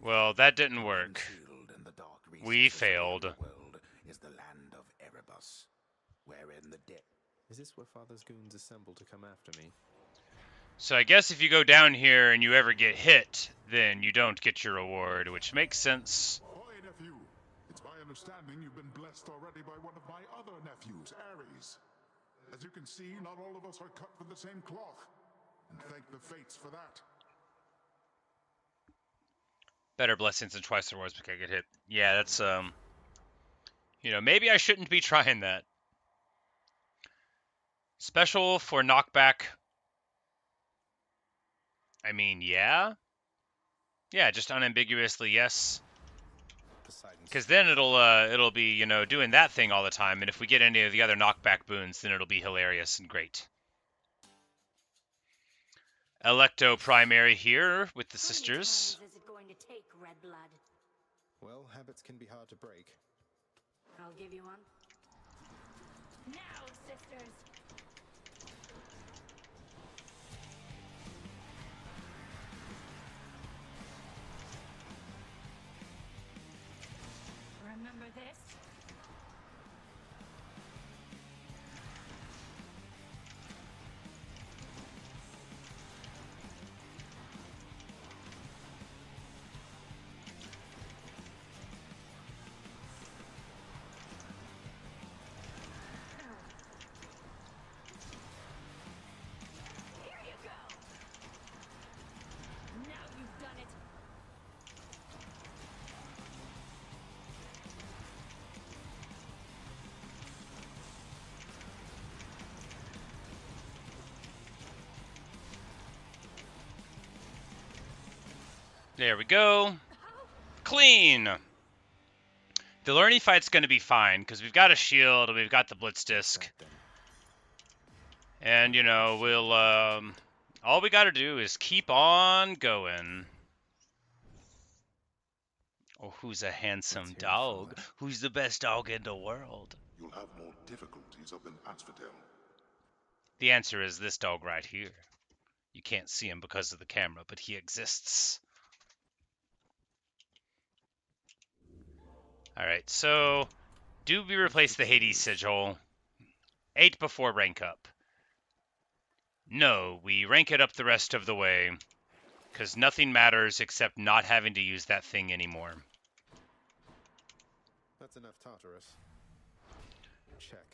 Well, that didn't work. Concealed in the dark We recesses of the failed. underworld is the land of Erebus, wherein the dead. Is this where Father's goons assemble to come after me? So I guess if you go down here and you ever get hit, then you don't get your reward, which makes sense. Ahoy, nephew! It's my understanding you've been blessed already by one of my other nephews, Ares. As you can see, not all of us are cut from the same cloth. And thank the fates for that. Better blessings than twice the rewards because I get hit. Yeah, that's, you know, maybe I shouldn't be trying that. Special for knockback. I mean, yeah. Yeah, just unambiguously yes. Because then it'll be, you know, doing that thing all the time, and if we get any of the other knockback boons, then it'll be hilarious and great. Electo primary here with the sisters. Is it going to take, Red Blood? Well, habits can be hard to break. I'll give you one. Now, sisters! Remember this? Here you go! Now you've done it! There we go. Clean. The Lurny fight's going to be fine, because we've got a shield, and we've got the Blitz disc. And, you know, we'll, all we got to do is keep on going. Oh, who's a handsome dog? Who's the best dog in the world? You'll have more difficulties up in Asphodel. The answer is this dog right here. You can't see him because of the camera, but he exists. Alright, so do we replace the Hades sigil? 8 before rank up. No, we rank it up the rest of the way. Because nothing matters except not having to use that thing anymore. That's enough Tartarus. Check.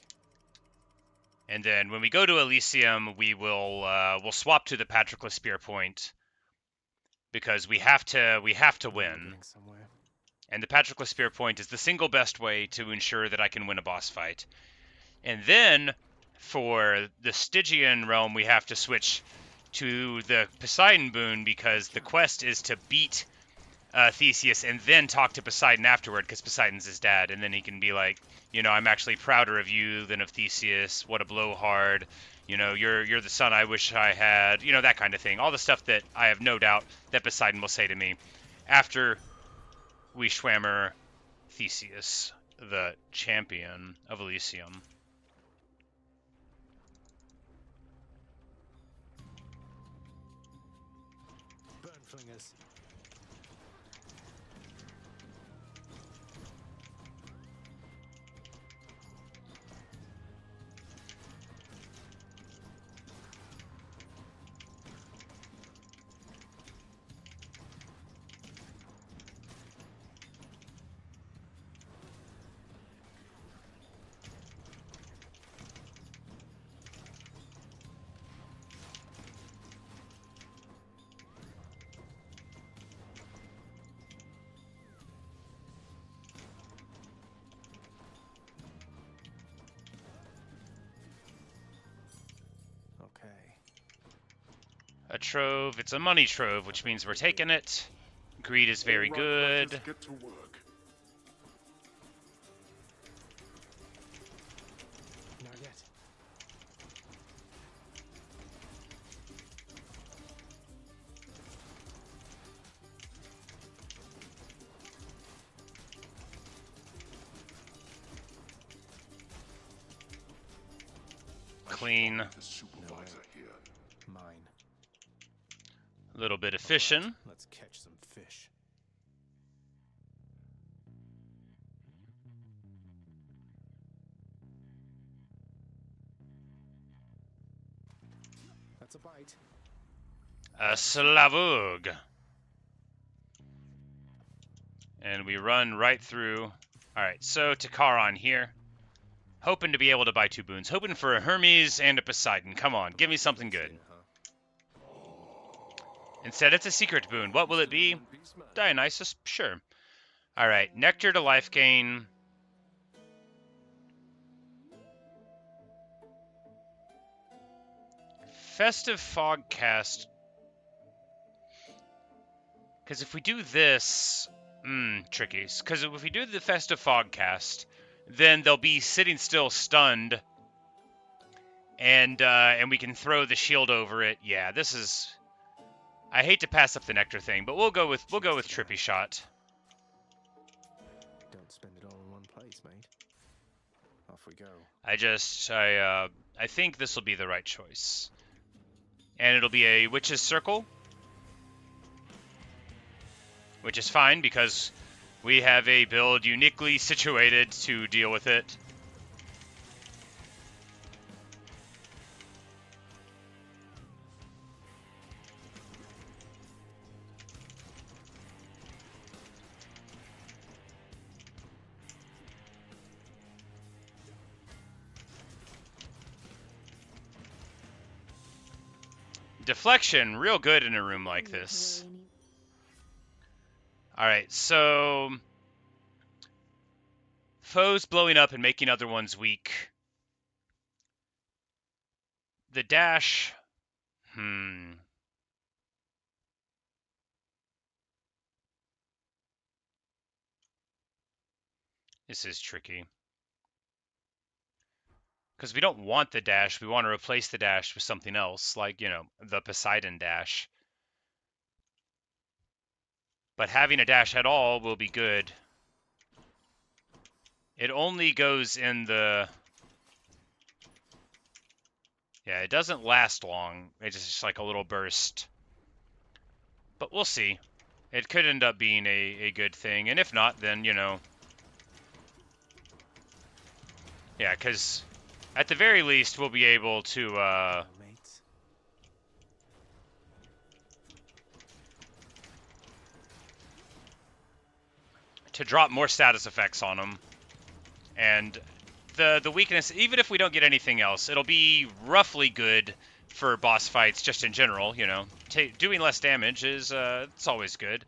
And then when we go to Elysium, we'll swap to the Patroclus Spear Point. Because we have to win. And the Patroclus Spear Point is the single best way to ensure that I can win a boss fight. And then, for the Stygian realm, we have to switch to the Poseidon boon because the quest is to beat Theseus and then talk to Poseidon afterward because Poseidon's his dad. And then he can be like, you know, I'm actually prouder of you than of Theseus. What a blowhard. You know, you're the son I wish I had. You know, that kind of thing. All the stuff that I have no doubt that Poseidon will say to me after we Schwammer Theseus, the champion of Elysium. Burn flingers. A trove. It's a money trove, which means we're taking it. Greed is very good. Get to work. Not yet. Clean. Mine. A little bit of fishing. Let's catch some fish. That's a bite. A Slavug. And we run right through. Alright, so to Charon here. Hoping to be able to buy 2 boons. Hoping for a Hermes and a Poseidon. Come on, give me something good. Instead, it's a secret boon. What will it be? Dionysus? Sure. Alright, Nectar to life gain. Festive Fogcast. Because if we do this... tricky. Because if we do the Festive Fogcast, then they'll be sitting still stunned. And we can throw the shield over it. Yeah, this is... I hate to pass up the Nectar thing, but we'll go with Trippy Shot. Don't spend it all in one place, mate. Off we go. I think this will be the right choice. And it'll be a Witch's Circle. Which is fine, because we have a build uniquely situated to deal with it. Deflection, real good in a room like this. Alright, so... foes blowing up and making other ones weak. The dash... This is tricky. Because we don't want the dash, we want to replace the dash with something else, like, you know, the Poseidon dash. But having a dash at all will be good. It only goes in the... yeah, it doesn't last long. It's just like a little burst. But we'll see. It could end up being a good thing. And if not, then, you know... yeah, because... at the very least, we'll be able to, to drop more status effects on them. And the weakness, even if we don't get anything else, it'll be roughly good for boss fights just in general, you know. Doing less damage is it's always good.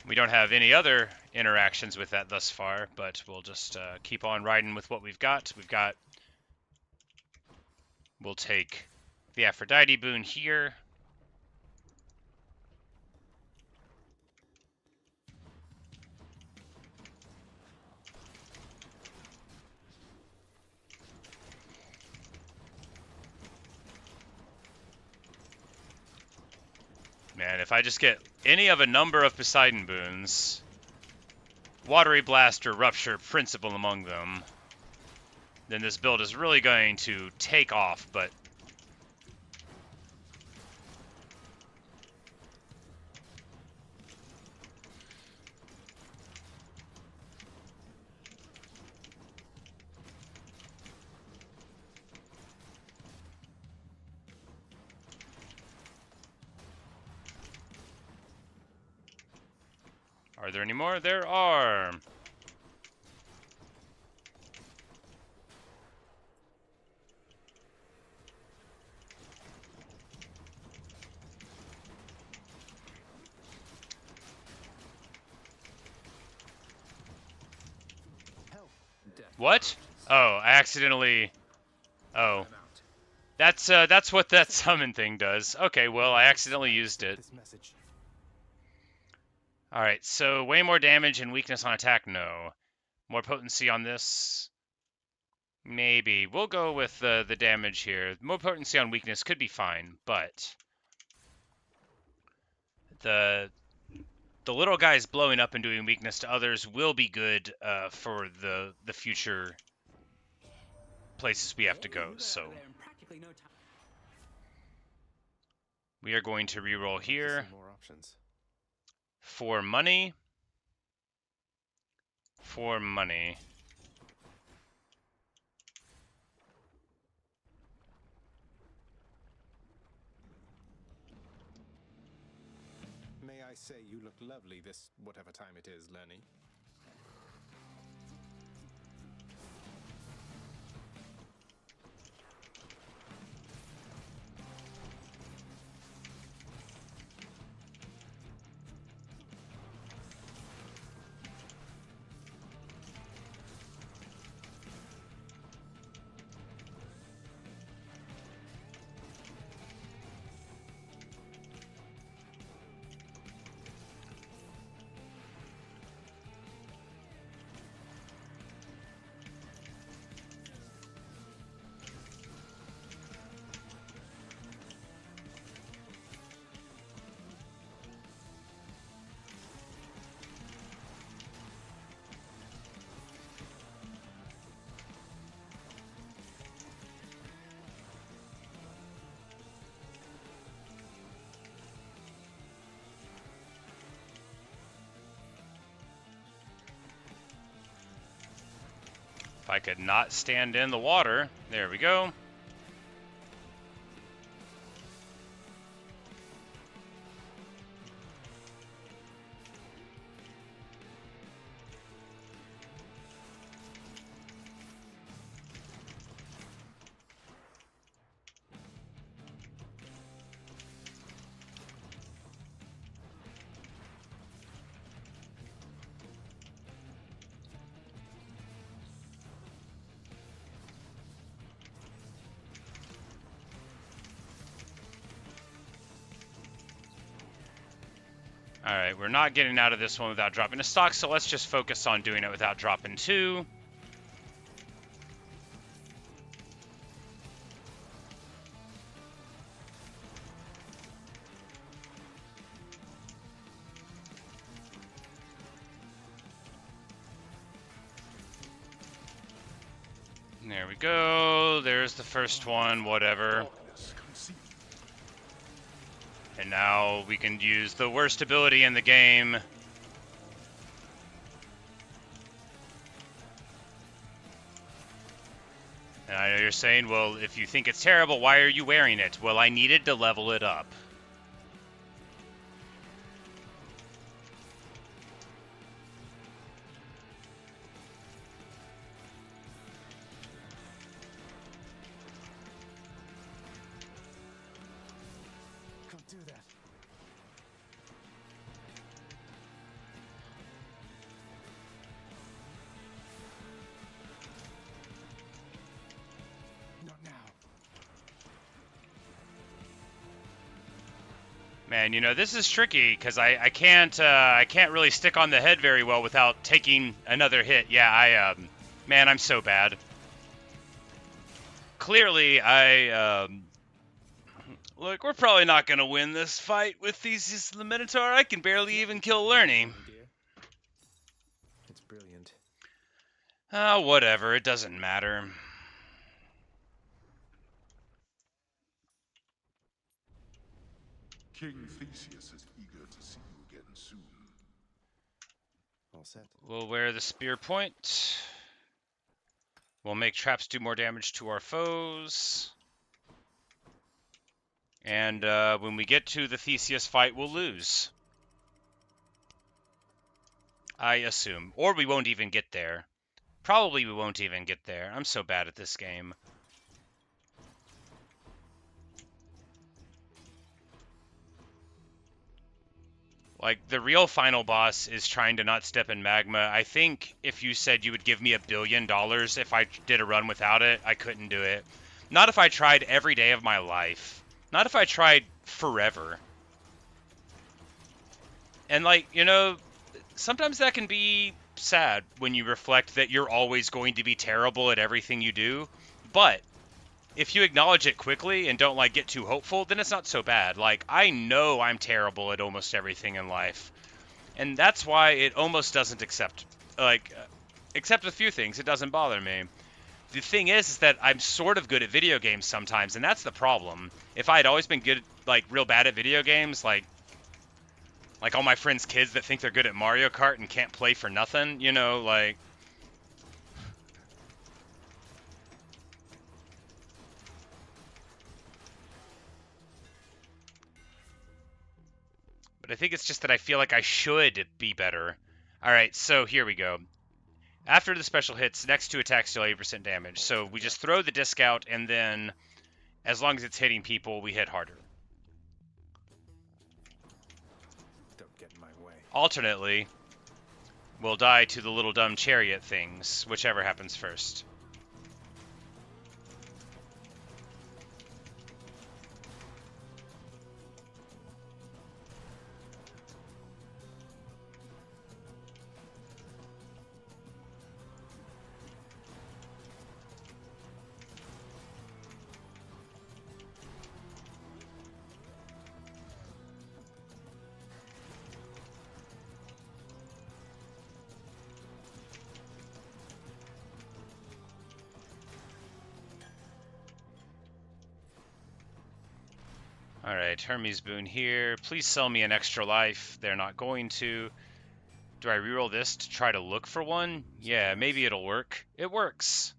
We don't have any other interactions with that thus far, but we'll just keep on riding with what we've got. We'll take the Aphrodite boon here. Man, if I just get any of a number of Poseidon boons, Watery Blast or Rupture principal among them, then this build is really going to take off, but are there any more? There are. What? Oh, I accidentally... Oh. That's what that summon thing does. Okay, well, I accidentally used it. Alright, so way more damage and weakness on attack? No. More potency on this? Maybe. We'll go with the damage here. More potency on weakness could be fine, but... The little guys blowing up and doing weakness to others will be good for the future places we have to go, so... We are going to reroll here. More options. For money. For money. May I say you look lovely this whatever time it is, Lenny. If I could not stand in the water. There we go. Alright, we're not getting out of this one without dropping a stock, so let's just focus on doing it without dropping 2. There we go. There's the first one, whatever. And now we can use the worst ability in the game. And I know you're saying, well, if you think it's terrible, why are you wearing it? Well, I needed to level it up. do that. Not now. Man, you know, this is tricky because I can't really stick on the head very well without taking another hit. Yeah, man, I'm so bad. Clearly, look, we're probably not gonna win this fight with Theseus the Minotaur. I can barely even kill Lerny. It's brilliant. Whatever, it doesn't matter. King Theseus is eager to see you again soon. All set. We'll wear the spear point. We'll make traps do more damage to our foes. And when we get to the Theseus fight, we'll lose. I assume. Or we won't even get there. Probably we won't even get there. I'm so bad at this game. Like, the real final boss is trying to not step in magma. I think if you said you would give me $1 billion if I did a run without it, I couldn't do it. Not if I tried every day of my life. Not if I tried forever. And, like, you know, sometimes that can be sad when you reflect that you're always going to be terrible at everything you do. But if you acknowledge it quickly and don't, like, get too hopeful, then it's not so bad. Like, I know I'm terrible at almost everything in life. And that's why it almost doesn't except a few things. It doesn't bother me. The thing is that I'm sort of good at video games sometimes, and that's the problem. If I had always been good, like, real bad at video games, like all my friends' kids that think they're good at Mario Kart and can't play for nothing, you know, like... But I think it's just that I feel like I should be better. Alright, so here we go. After the special hits, next 2 attacks deal 80% damage. So we just throw the disc out, and then, as long as it's hitting people, we hit harder. Don't get in my way. Alternately, we'll die to the little dumb chariot things, whichever happens first. Alright, Hermes Boon here. Please sell me an extra life. They're not going to. Do I reroll this to try to look for one? Yeah, maybe it'll work. It works.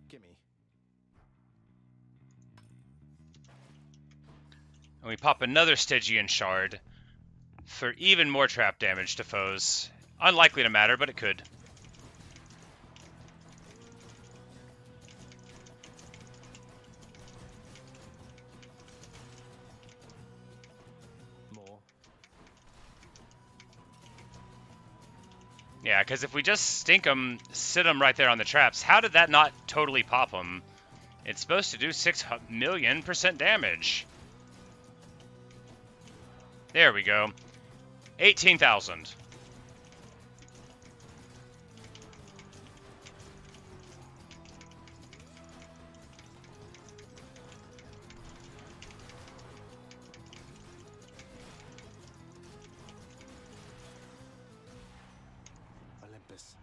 Gimme. And we pop another Stygian Shard for even more trap damage to foes. Unlikely to matter, but it could. Yeah, because if we just stink them, sit them right there on the traps, how did that not totally pop them? It's supposed to do 6,000,000% damage. There we go. 18,000.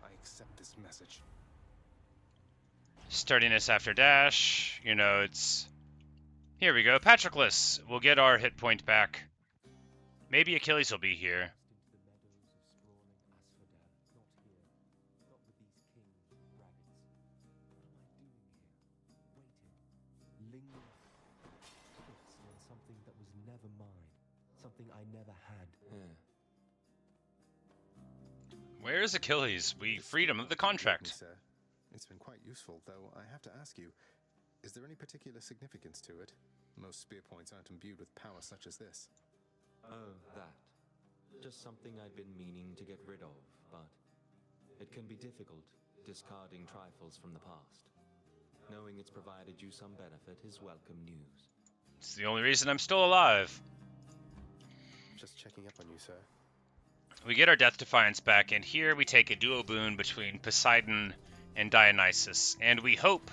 I accept this message. Sturdiness after dash. You know, it's... Here we go. Patroclus. We'll get our hit point back. Maybe Achilles will be here. Something that was never mine. Something I never had. Where is Achilles? We freed him of the contract. Sir. It's been quite useful, though I have to ask you, is there any particular significance to it? Most spear points aren't imbued with power such as this. Oh, that. Just something I'd been meaning to get rid of, but it can be difficult, discarding trifles from the past. Knowing it's provided you some benefit is welcome news. It's the only reason I'm still alive. Just checking up on you, sir. We get our Death Defiance back, and here we take a duo boon between Poseidon and Dionysus, and we hope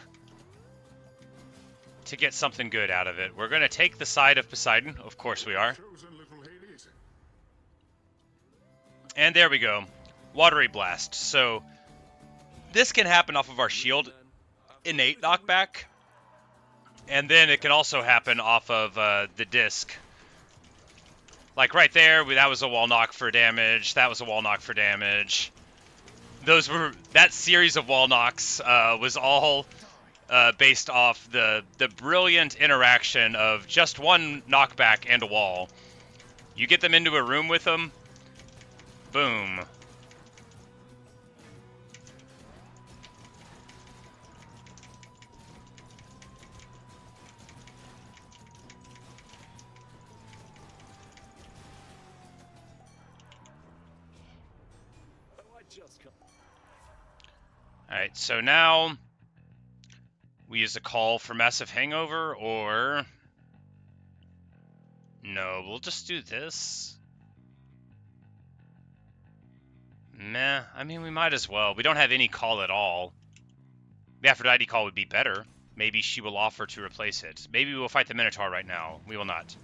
to get something good out of it. We're going to take the side of Poseidon, of course we are. And there we go. Watery Blast. So this can happen off of our shield innate knockback, and then it can also happen off of the disc. Like right there, that was a wall knock for damage. That was a wall knock for damage. That series of wall knocks was all based off the brilliant interaction of just one knockback and a wall. You get them into a room with them, boom. Alright, so now we use a call for Massive Hangover, or no, we'll just do this. Meh, I mean, we might as well. We don't have any call at all. The Aphrodite call would be better. Maybe she will offer to replace it. Maybe we will fight the Minotaur right now. We will not.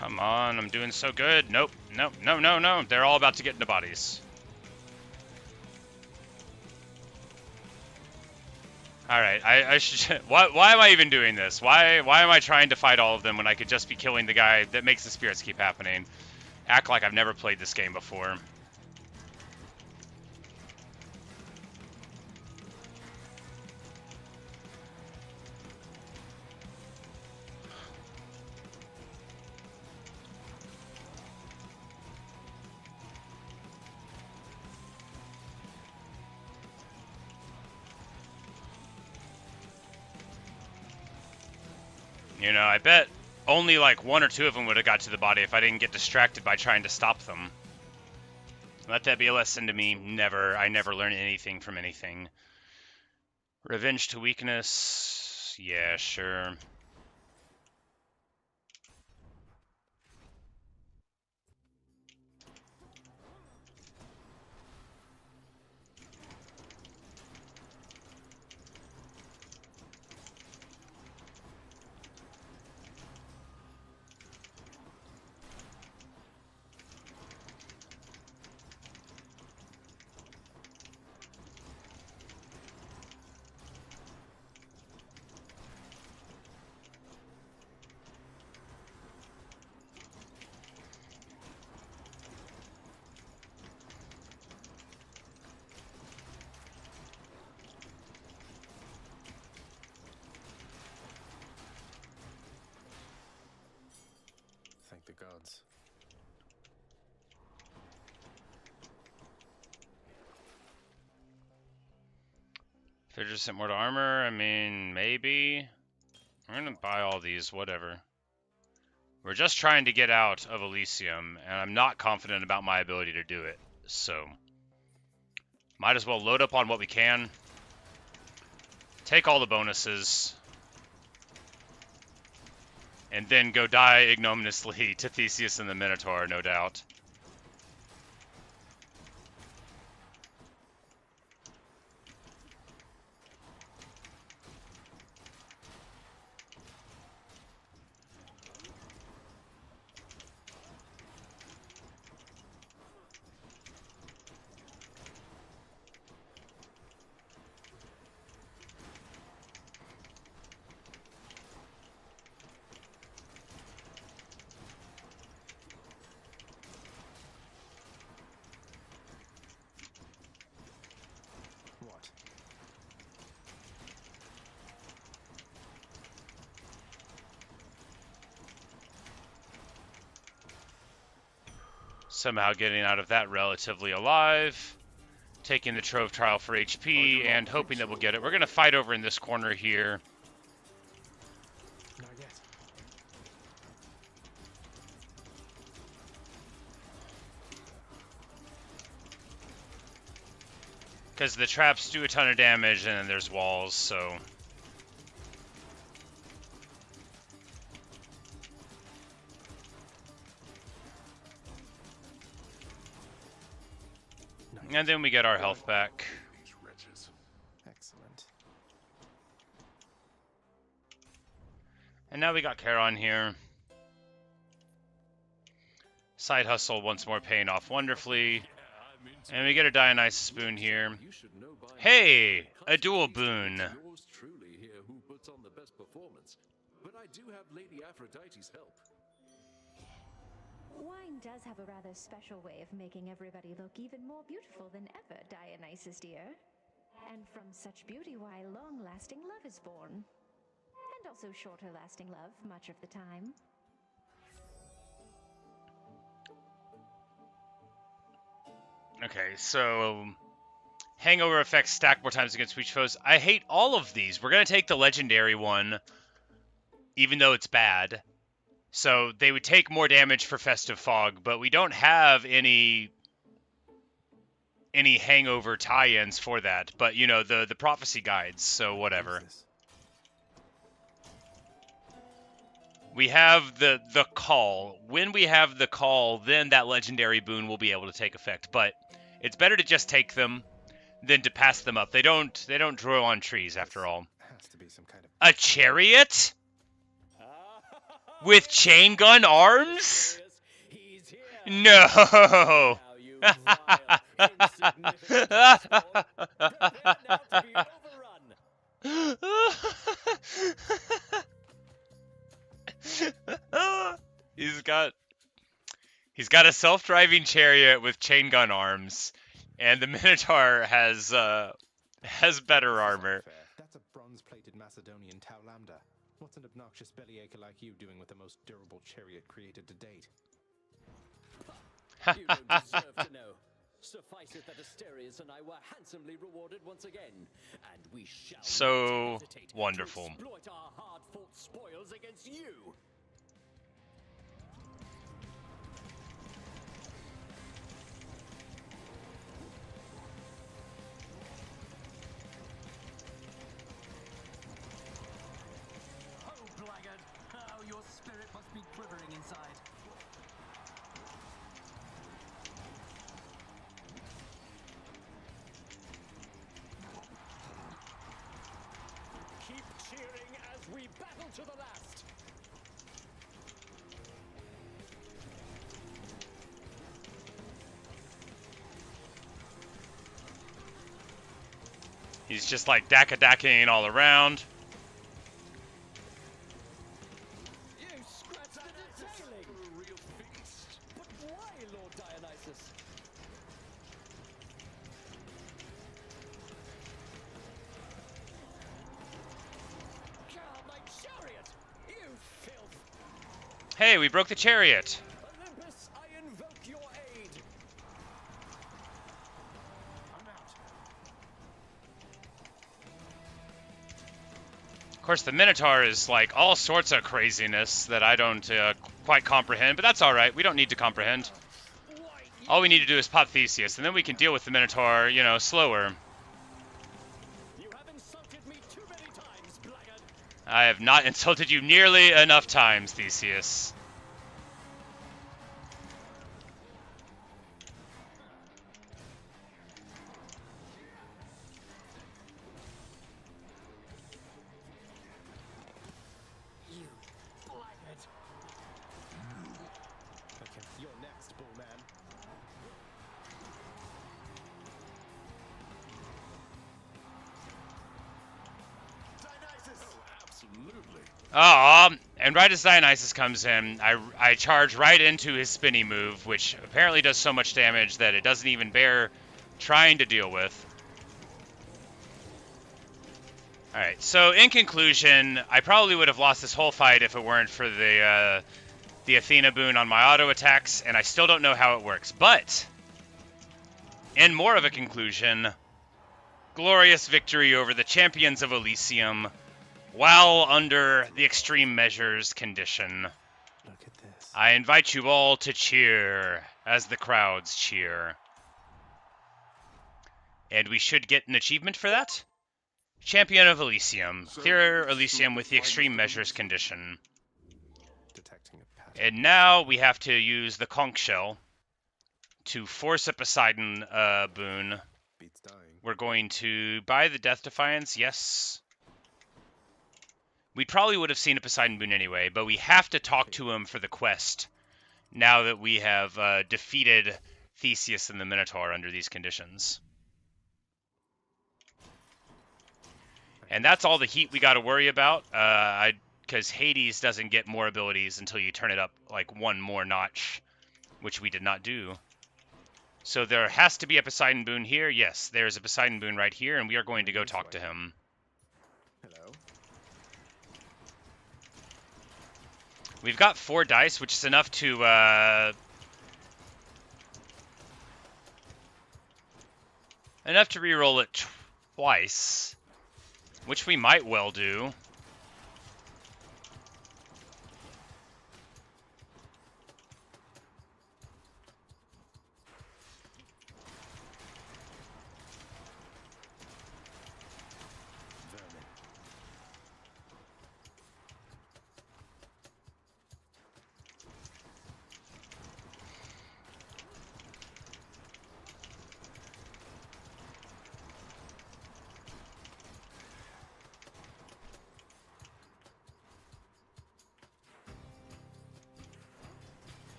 Come on, I'm doing so good. Nope, nope, no, no, no. They're all about to get into bodies. Alright, I should... Why am I even doing this? Why am I trying to fight all of them when I could just be killing the guy that makes the spirits keep happening? Act like I've never played this game before. You know, I bet only like one or two of them would have got to the body if I didn't get distracted by trying to stop them. Let that be a lesson to me. Never. I never learn anything from anything. Revenge to weakness. Yeah, sure. Thank the gods. 50% more to armor. I mean, maybe. I'm gonna buy all these, whatever. We're just trying to get out of Elysium, and I'm not confident about my ability to do it. So, might as well load up on what we can. Take all the bonuses. And then go die ignominiously to Theseus and the Minotaur, no doubt. Somehow getting out of that relatively alive. Taking the Trove Trial for HP and hoping that we'll get it. We're going to fight over in this corner here. Not yet. Because the traps do a ton of damage and then there's walls, so... And then we get our health back. Excellent. And now we got Charon here. Side hustle once more paying off wonderfully. And we get a Dionysus boon here. Hey! A dual boon. Yours truly here who puts on the best performance. But I do have Lady Aphrodite's help. Wine does have a rather special way of making everybody look even more beautiful than ever, Dionysus dear. And from such beauty, why long-lasting love is born. And also shorter-lasting love, much of the time. Okay, so... Hangover effects stack more times against weak foes. I hate all of these. We're going to take the legendary one, even though it's bad. So they would take more damage for Festive Fog, but we don't have any hangover tie-ins for that. But, you know, the prophecy guides, so whatever. We have the call. When we have the call, then that legendary boon will be able to take effect. But it's better to just take them than to pass them up. They don't grow on trees, after all. Has to be some kind of... A chariot? With chain gun arms? No! He's got a self-driving chariot with chain gun arms, and the Minotaur has better armor. That's a bronze-plated Macedonian Tau Lambda. What's an obnoxious bellyacre like you doing with the most durable chariot created to date? You don't deserve to know. Suffice it that Asterius and I were handsomely rewarded once again, and we shall So not hesitate wonderful. to exploit our hard-fought spoils against you. inside. Keep cheering as we battle to the last. He's just like dakka-dakking all around. You scratched the detailing. A real feast. But why, Lord Dionysus? God, my chariot! You filth! Hey, we broke the chariot. Olympus, I invoke your aid. I'm out. Of course, the Minotaur is like all sorts of craziness that I don't quite comprehend, but that's all right. We don't need to comprehend. All we need to do is pop Theseus, and then we can deal with the Minotaur, you know, slower. You have insulted me too many times, blackguard. I have not insulted you nearly enough times, Theseus. You blackguard. Okay, you're next, Bullman. Dionysus! Oh, absolutely. And right as Dionysus comes in, I charge right into his spinny move, which apparently does so much damage that it doesn't even bear trying to deal with. Alright, so in conclusion, I probably would have lost this whole fight if it weren't for the the Athena boon on my auto attacks, and I still don't know how it works. But, in more of a conclusion, glorious victory over the champions of Elysium, while under the extreme measures condition. Look at this. I invite you all to cheer as the crowds cheer. And we should get an achievement for that. Champion of Elysium. Clear Elysium with the extreme measures condition. And now we have to use the conch shell to force a Poseidon boon. We're going to buy the Death Defiance, yes. We probably would have seen a Poseidon boon anyway, but we have to talk to him for the quest now that we have defeated Theseus and the Minotaur under these conditions. And that's all the heat we got to worry about, because Hades doesn't get more abilities until you turn it up like one more notch, which we did not do. So there has to be a Poseidon boon here. Yes, there's a Poseidon boon right here, and we are going to go talk to him. Hello. We've got 4 dice, which is enough to reroll it twice, which we might well do.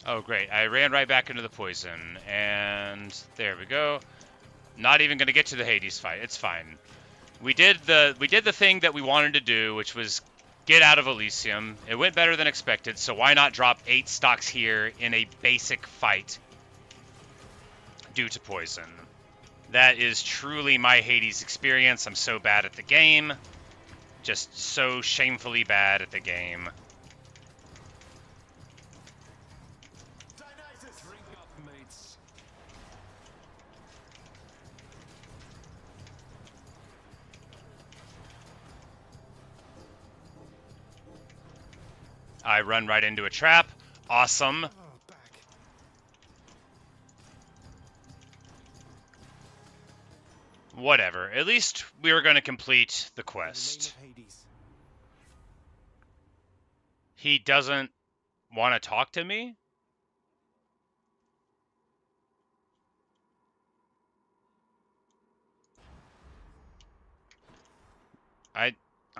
Oh, great. I ran right back into the poison, and there we go. Not even going to get to the Hades fight. It's fine. We did the thing that we wanted to do, which was get out of Elysium. It went better than expected, so why not drop 8 stocks here in a basic fight due to poison? That is truly my Hades experience. I'm so bad at the game. Just so shamefully bad at the game. I run right into a trap. Awesome. Whatever. At least we were going to complete the quest. He doesn't want to talk to me?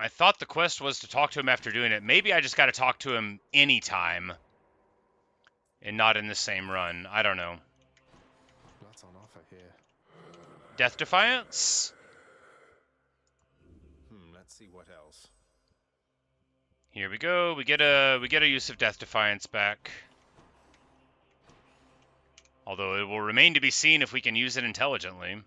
I thought the quest was to talk to him after doing it. Maybe I just got to talk to him anytime and not in the same run. I don't know. Lots on offer here. Death Defiance? Let's see what else. Here we go. We get a use of Death Defiance back. Although it will remain to be seen if we can use it intelligently.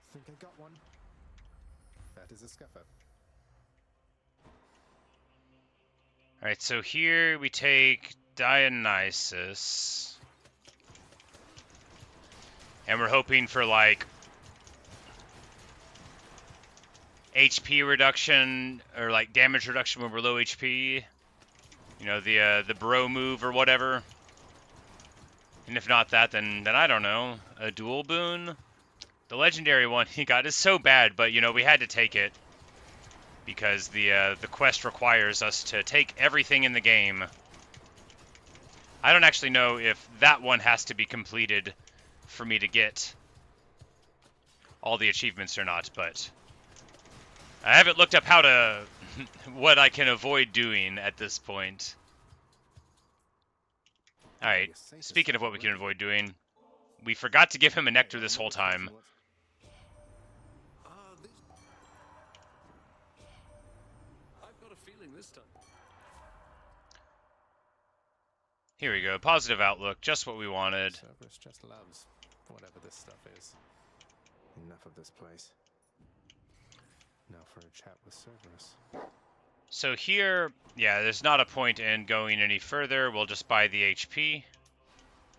I think I got one. That is a scuffer. Alright, so here we take Dionysus. And we're hoping for, like, HP reduction, or, like, damage reduction when we're low HP. You know, the bro move or whatever. And if not that, then I don't know. A dual boon? The legendary one he got is so bad, but, you know, we had to take it. Because the quest requires us to take everything in the game. I don't actually know if that one has to be completed for me to get all the achievements or not, but I haven't looked up how to what I can avoid doing at this point. Alright, speaking of what we can avoid doing, we forgot to give him a nectar this whole time. I've got a feeling this time. Here we go, positive outlook, just what we wanted. Cerberus just loves whatever this stuff is. Enough of this place. Now for a chat with Cerberus. So here, yeah, there's not a point in going any further. We'll just buy the HP.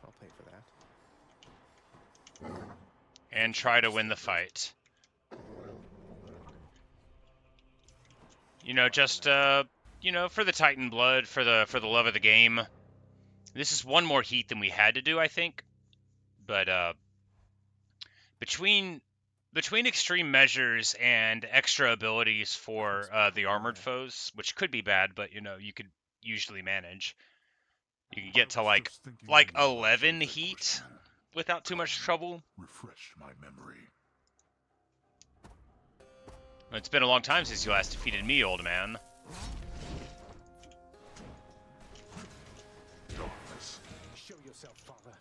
I'll pay for that. And try to win the fight. You know, just you know, for the Titan blood, for the love of the game. This is one more heat than we had to do, I think. But between extreme measures and extra abilities for the armored foes, which could be bad, but you know, you could usually manage. You can get to like 11 heat without too much trouble. Refresh my memory. It's been a long time since you last defeated me, old man. Show yourself, father.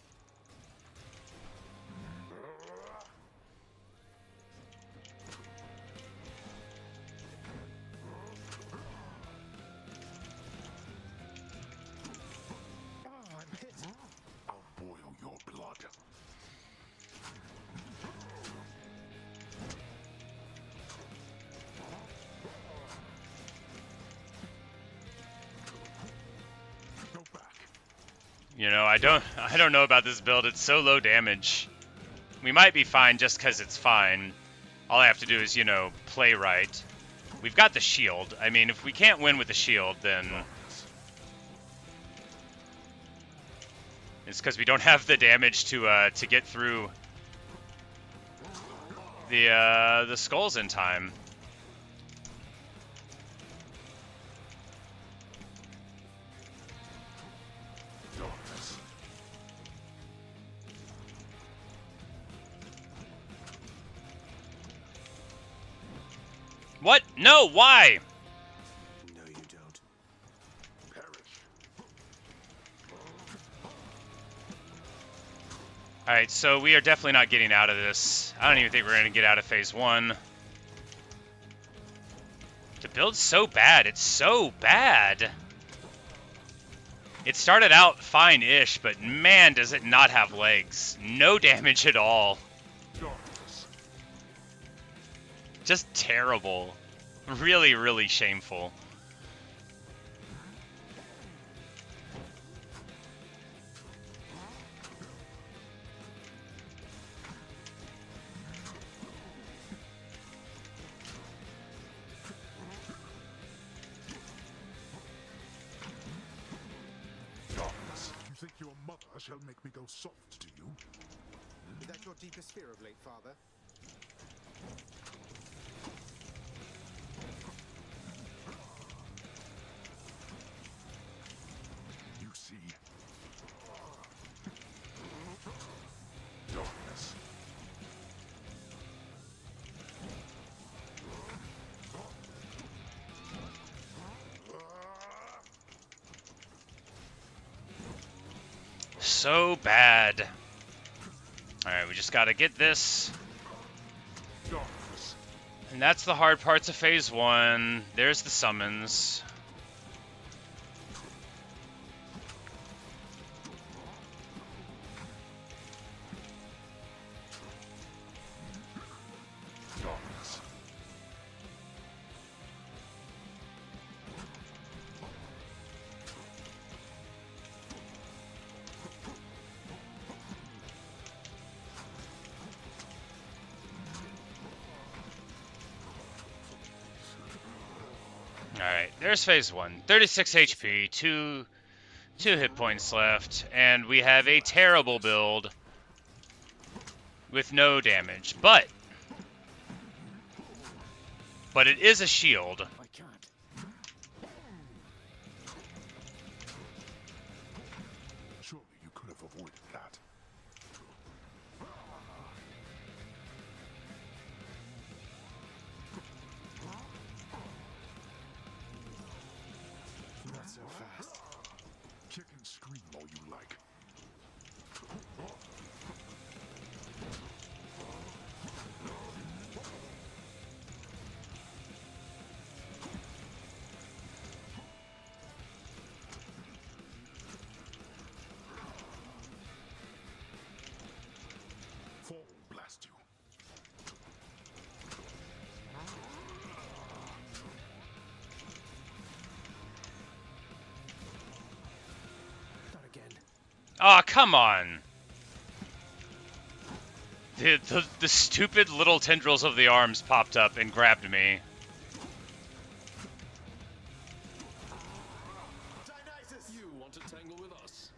Oh, I'm hit. I'll boil your blood. Go back. You know, I don't know about this build. It's so low damage. We might be fine just because it's fine. All I have to do is, you know, play right. We've got the shield. I mean, if we can't win with the shield, then it's because we don't have the damage to get through the skulls in time. What? No, why? No, you don't. Alright, so we are definitely not getting out of this. I don't even think we're going to get out of phase 1. The build's so bad. It's so bad. It started out fine-ish, but man, does it not have legs. No damage at all. Just terrible. Really, really shameful. You think your mother shall make me go soft to you? Is that your deepest fear of late father? You see. Darkness. So bad. Alright, we just gotta get this. And that's the hard parts of phase 1. There's the summons. Alright, there's phase 1. 36 HP, 2 hit points left, and we have a terrible build with no damage. But it is a shield. I can't. Surely you could have avoided that. Aw, come on. The stupid little tendrils of the arms popped up and grabbed me. You want to tangle with us?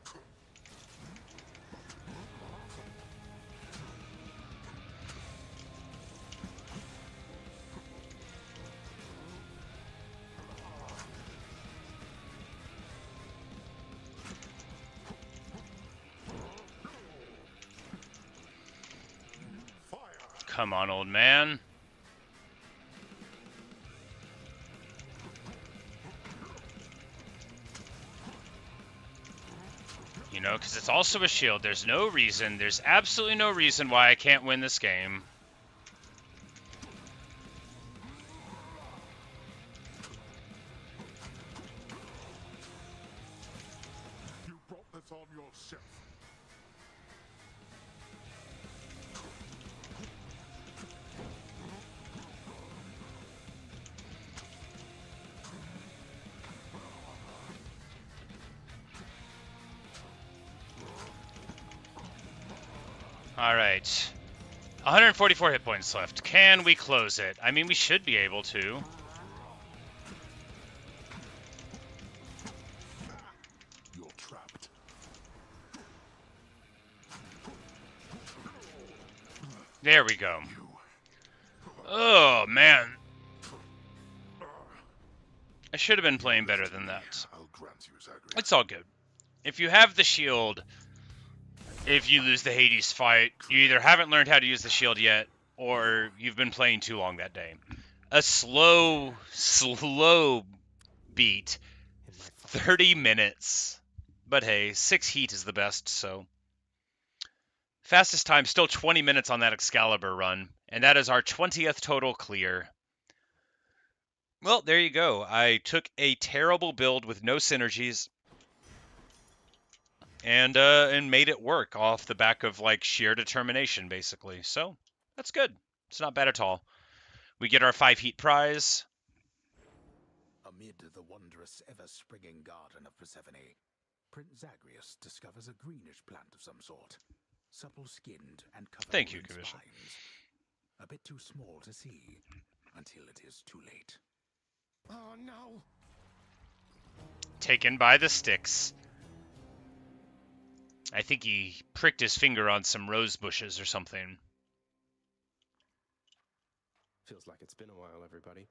Come on, old man. You know, because it's also a shield. There's absolutely no reason why I can't win this game. You brought this on yourself. Alright. 144 hit points left. Can we close it? I mean, we should be able to. You're trapped. There we go. Oh, man. I should have been playing better than that. It's all good. If you have the shield, if you lose the Hades fight, you either haven't learned how to use the shield yet, or you've been playing too long that day. A slow beat. 30 minutes. But hey, 6 heat is the best, so. Fastest time, still 20 minutes on that Excalibur run. And that is our 20th total clear. Well, there you go. I took a terrible build with no synergies. And made it work off the back of, like, sheer determination, basically. So, that's good. It's not bad at all. We get our 5 heat prize. Amid the wondrous, ever-springing garden of Persephone, Prince Zagreus discovers a greenish plant of some sort, supple-skinned and covered Thank you, in Commission. spines. A bit too small to see, until it is too late. Oh no! Taken by the sticks. I think he pricked his finger on some rose bushes or something. Feels like it's been a while, everybody.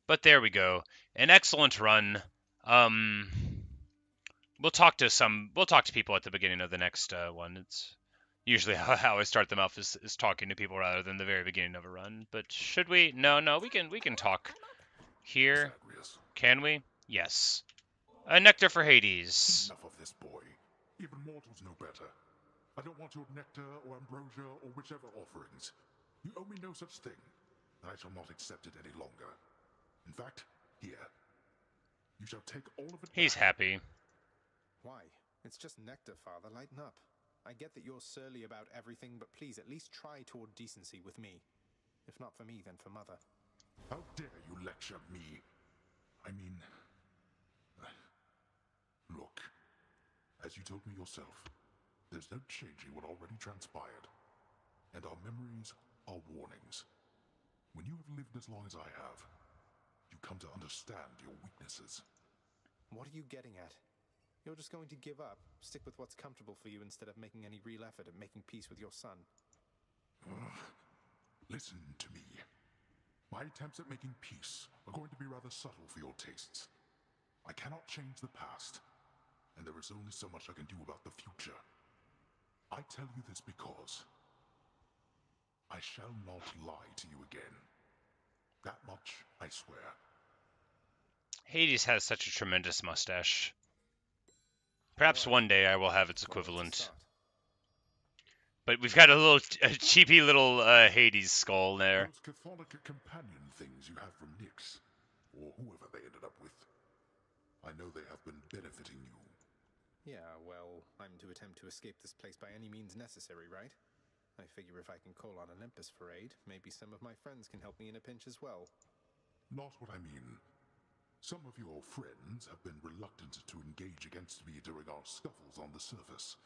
But there we go. An excellent run. We'll talk to people at the beginning of the next one. It's usually how I start them off is talking to people rather than the very beginning of a run. But should we? No, we can talk here. Can we? Yes. A nectar for Hades. Enough of this, boy. Even mortals know better. I don't want your nectar or ambrosia or whichever offerings. You owe me no such thing, and I shall not accept it any longer. In fact, here. You shall take all of it. He's happy. Why? It's just nectar, Father. Lighten up. I get that you're surly about everything, but please at least try toward decency with me. If not for me, then for Mother. How dare you lecture me? I mean... Look, as you told me yourself, there's no changing what already transpired. And our memories are warnings. When you have lived as long as I have, you come to understand your weaknesses. What are you getting at? You're just going to give up, stick with what's comfortable for you instead of making any real effort at making peace with your son. Listen to me. My attempts at making peace are going to be rather subtle for your tastes. I cannot change the past, and there is only so much I can do about the future. I tell you this because I shall not lie to you again. That much I swear. Hades has such a tremendous mustache. Perhaps one day I will have its equivalent. But we've got a cheapy little Hades skull there. Those Catholic companion things you have from Nyx, or whoever they ended up with. I know they have been benefiting you. Yeah, well, I'm to attempt to escape this place by any means necessary, right? I figure if I can call on Olympus for aid, maybe some of my friends can help me in a pinch as well. Not what I mean. Some of your friends have been reluctant to engage against me during our scuffles on the surface.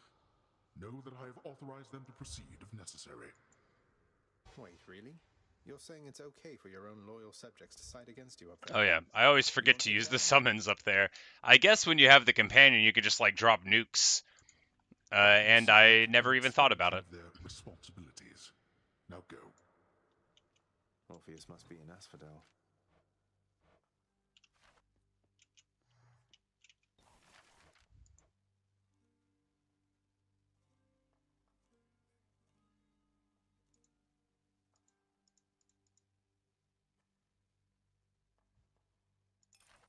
Know that I have authorized them to proceed if necessary. Wait, really? You're saying it's okay for your own loyal subjects to side against you up there? Oh yeah, I always forget to use the summons up there. I guess when you have the companion, you could just like drop nukes. And I never even thought about it. Their responsibilities. Now go. Orpheus must be in Asphodel.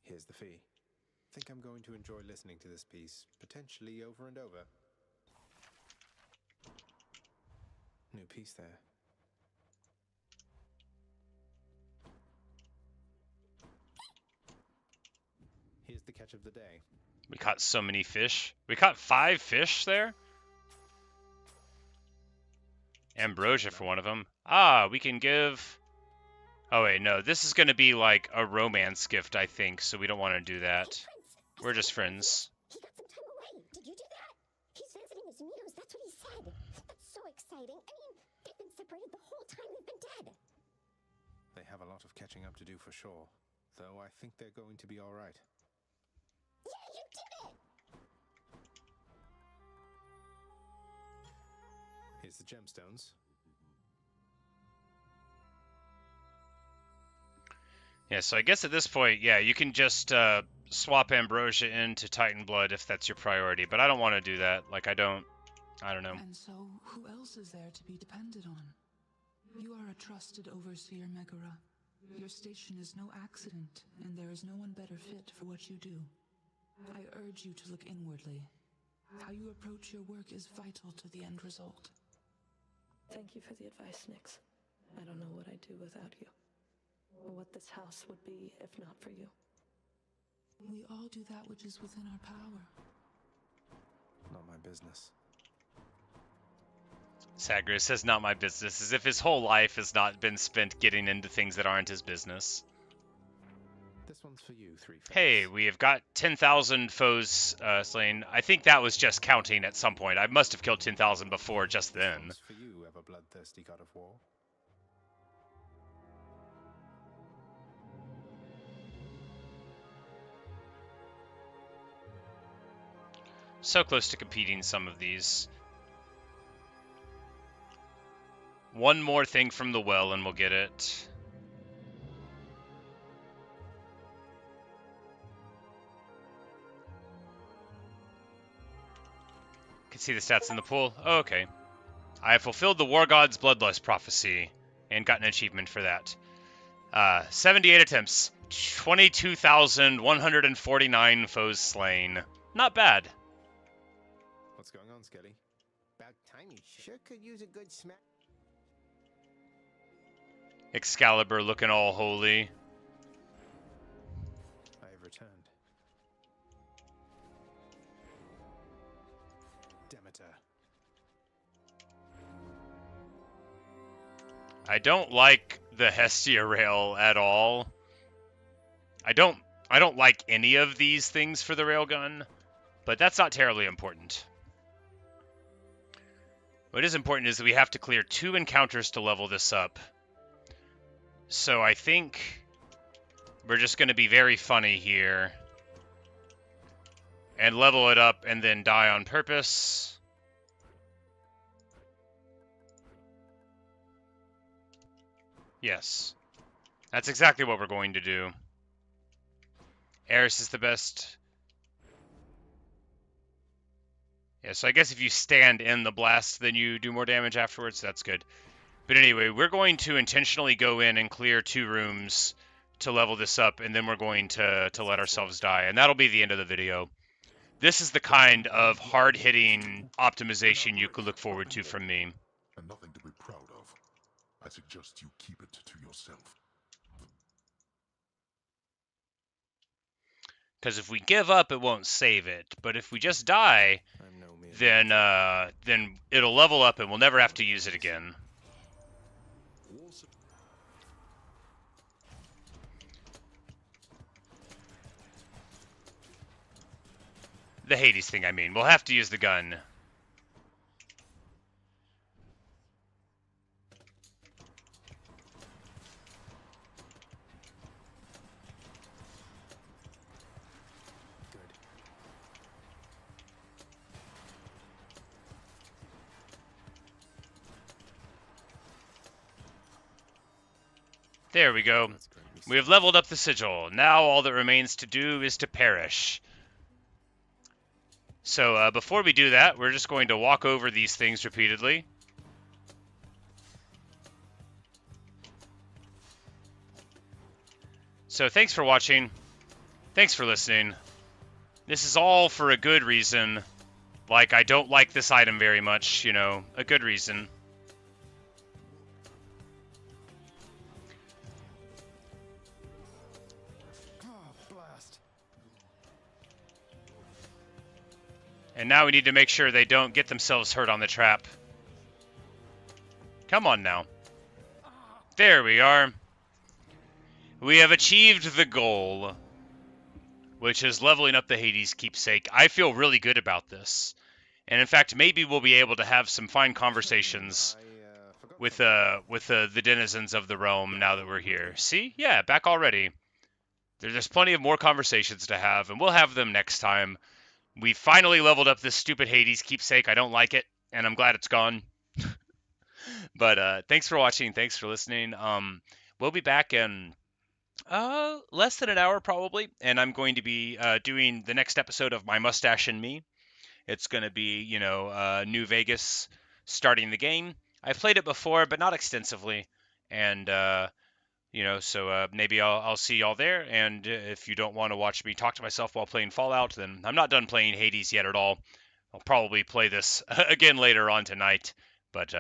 Here's the fee. Think I'm going to enjoy listening to this piece, potentially over and over. New piece there. Here's the catch of the day. We caught so many fish. We caught 5 fish there? Ambrosia for one of them. Ah, we can give... Oh wait, no, this is going to be like a romance gift, I think, so we don't want to do that. We're just friends. He got some time away. Did you do that? He's visiting his muse. That's what he said. That's so exciting. I mean, they've been separated the whole time they've been dead. They have a lot of catching up to do for sure, though I think they're going to be all right. Yeah, you did it! Here's the gemstones. Yeah, so I guess at this point, yeah, you can just swap Ambrosia into Titan Blood if that's your priority, but I don't want to do that. Like, I don't know. And so, who else is there to be depended on? You are a trusted overseer, Megara. Your station is no accident, and there is no one better fit for what you do. I urge you to look inwardly. How you approach your work is vital to the end result. Thank you for the advice, Nyx. I don't know what I'd do without you, or what this house would be if not for you. We all do that which is within our power. Not my business. Sagris says, not my business, as if his whole life has not been spent getting into things that aren't his business. This one's for you, Three Fates. Hey, we have got 10,000 foes slain. I think that was just counting at some point. I must have killed 10,000 before just then. This one's for you, ever bloodthirsty god of war. So close to competing some of these. One more thing from the well and we'll get it. Can see the stats in the pool. Oh, okay. I have fulfilled the War God's Bloodlust prophecy and got an achievement for that. 78 attempts. 22,149 foes slain. Not bad. What's going on, Skelly? About time. You sure could use a good smack. Excalibur looking all holy. I have returned. Demeter. I don't like the Hestia rail at all. I don't like any of these things for the railgun, but that's not terribly important. What is important is that we have to clear 2 encounters to level this up. So I think we're just going to be very funny here and level it up and then die on purpose. Yes. That's exactly what we're going to do. Eris is the best. Yeah, so I guess if you stand in the blast, then you do more damage afterwards. That's good. But anyway, we're going to intentionally go in and clear 2 rooms to level this up, and then we're going to let ourselves die. And that'll be the end of the video. This is the kind of hard-hitting optimization you could look forward to from me. And nothing to be proud of. I suggest you keep it to yourself. Because if we give up, it won't save it. But if we just die, then it'll level up and we'll never have to use it again. The Hades thing, I mean. We'll have to use the gun. There we go. We have leveled up the sigil. Now all that remains to do is to perish. So before we do that, we're just going to walk over these things repeatedly. So thanks for watching. Thanks for listening. This is all for a good reason. Like, I don't like this item very much, you know, a good reason. And now we need to make sure they don't get themselves hurt on the trap. Come on now. There we are. We have achieved the goal, which is leveling up the Hades keepsake. I feel really good about this. And in fact, maybe we'll be able to have some fine conversations with the denizens of the realm now that we're here. See? Yeah, back already. There's plenty of more conversations to have, and we'll have them next time. We finally leveled up this stupid Hades keepsake. I don't like it, and I'm glad it's gone. But thanks for watching. Thanks for listening. We'll be back in less than an hour probably, and I'm going to be doing the next episode of My Mustache and Me. It's going to be, you know, New Vegas starting the game. I've played it before, but not extensively, and you know, so maybe I'll see y'all there. And if you don't want to watch me talk to myself while playing Fallout, then I'm not done playing Hades yet at all. I'll probably play this again later on tonight, but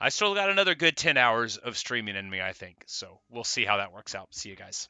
I still got another good 10 hours of streaming in me, I think. So we'll see how that works out. See you guys.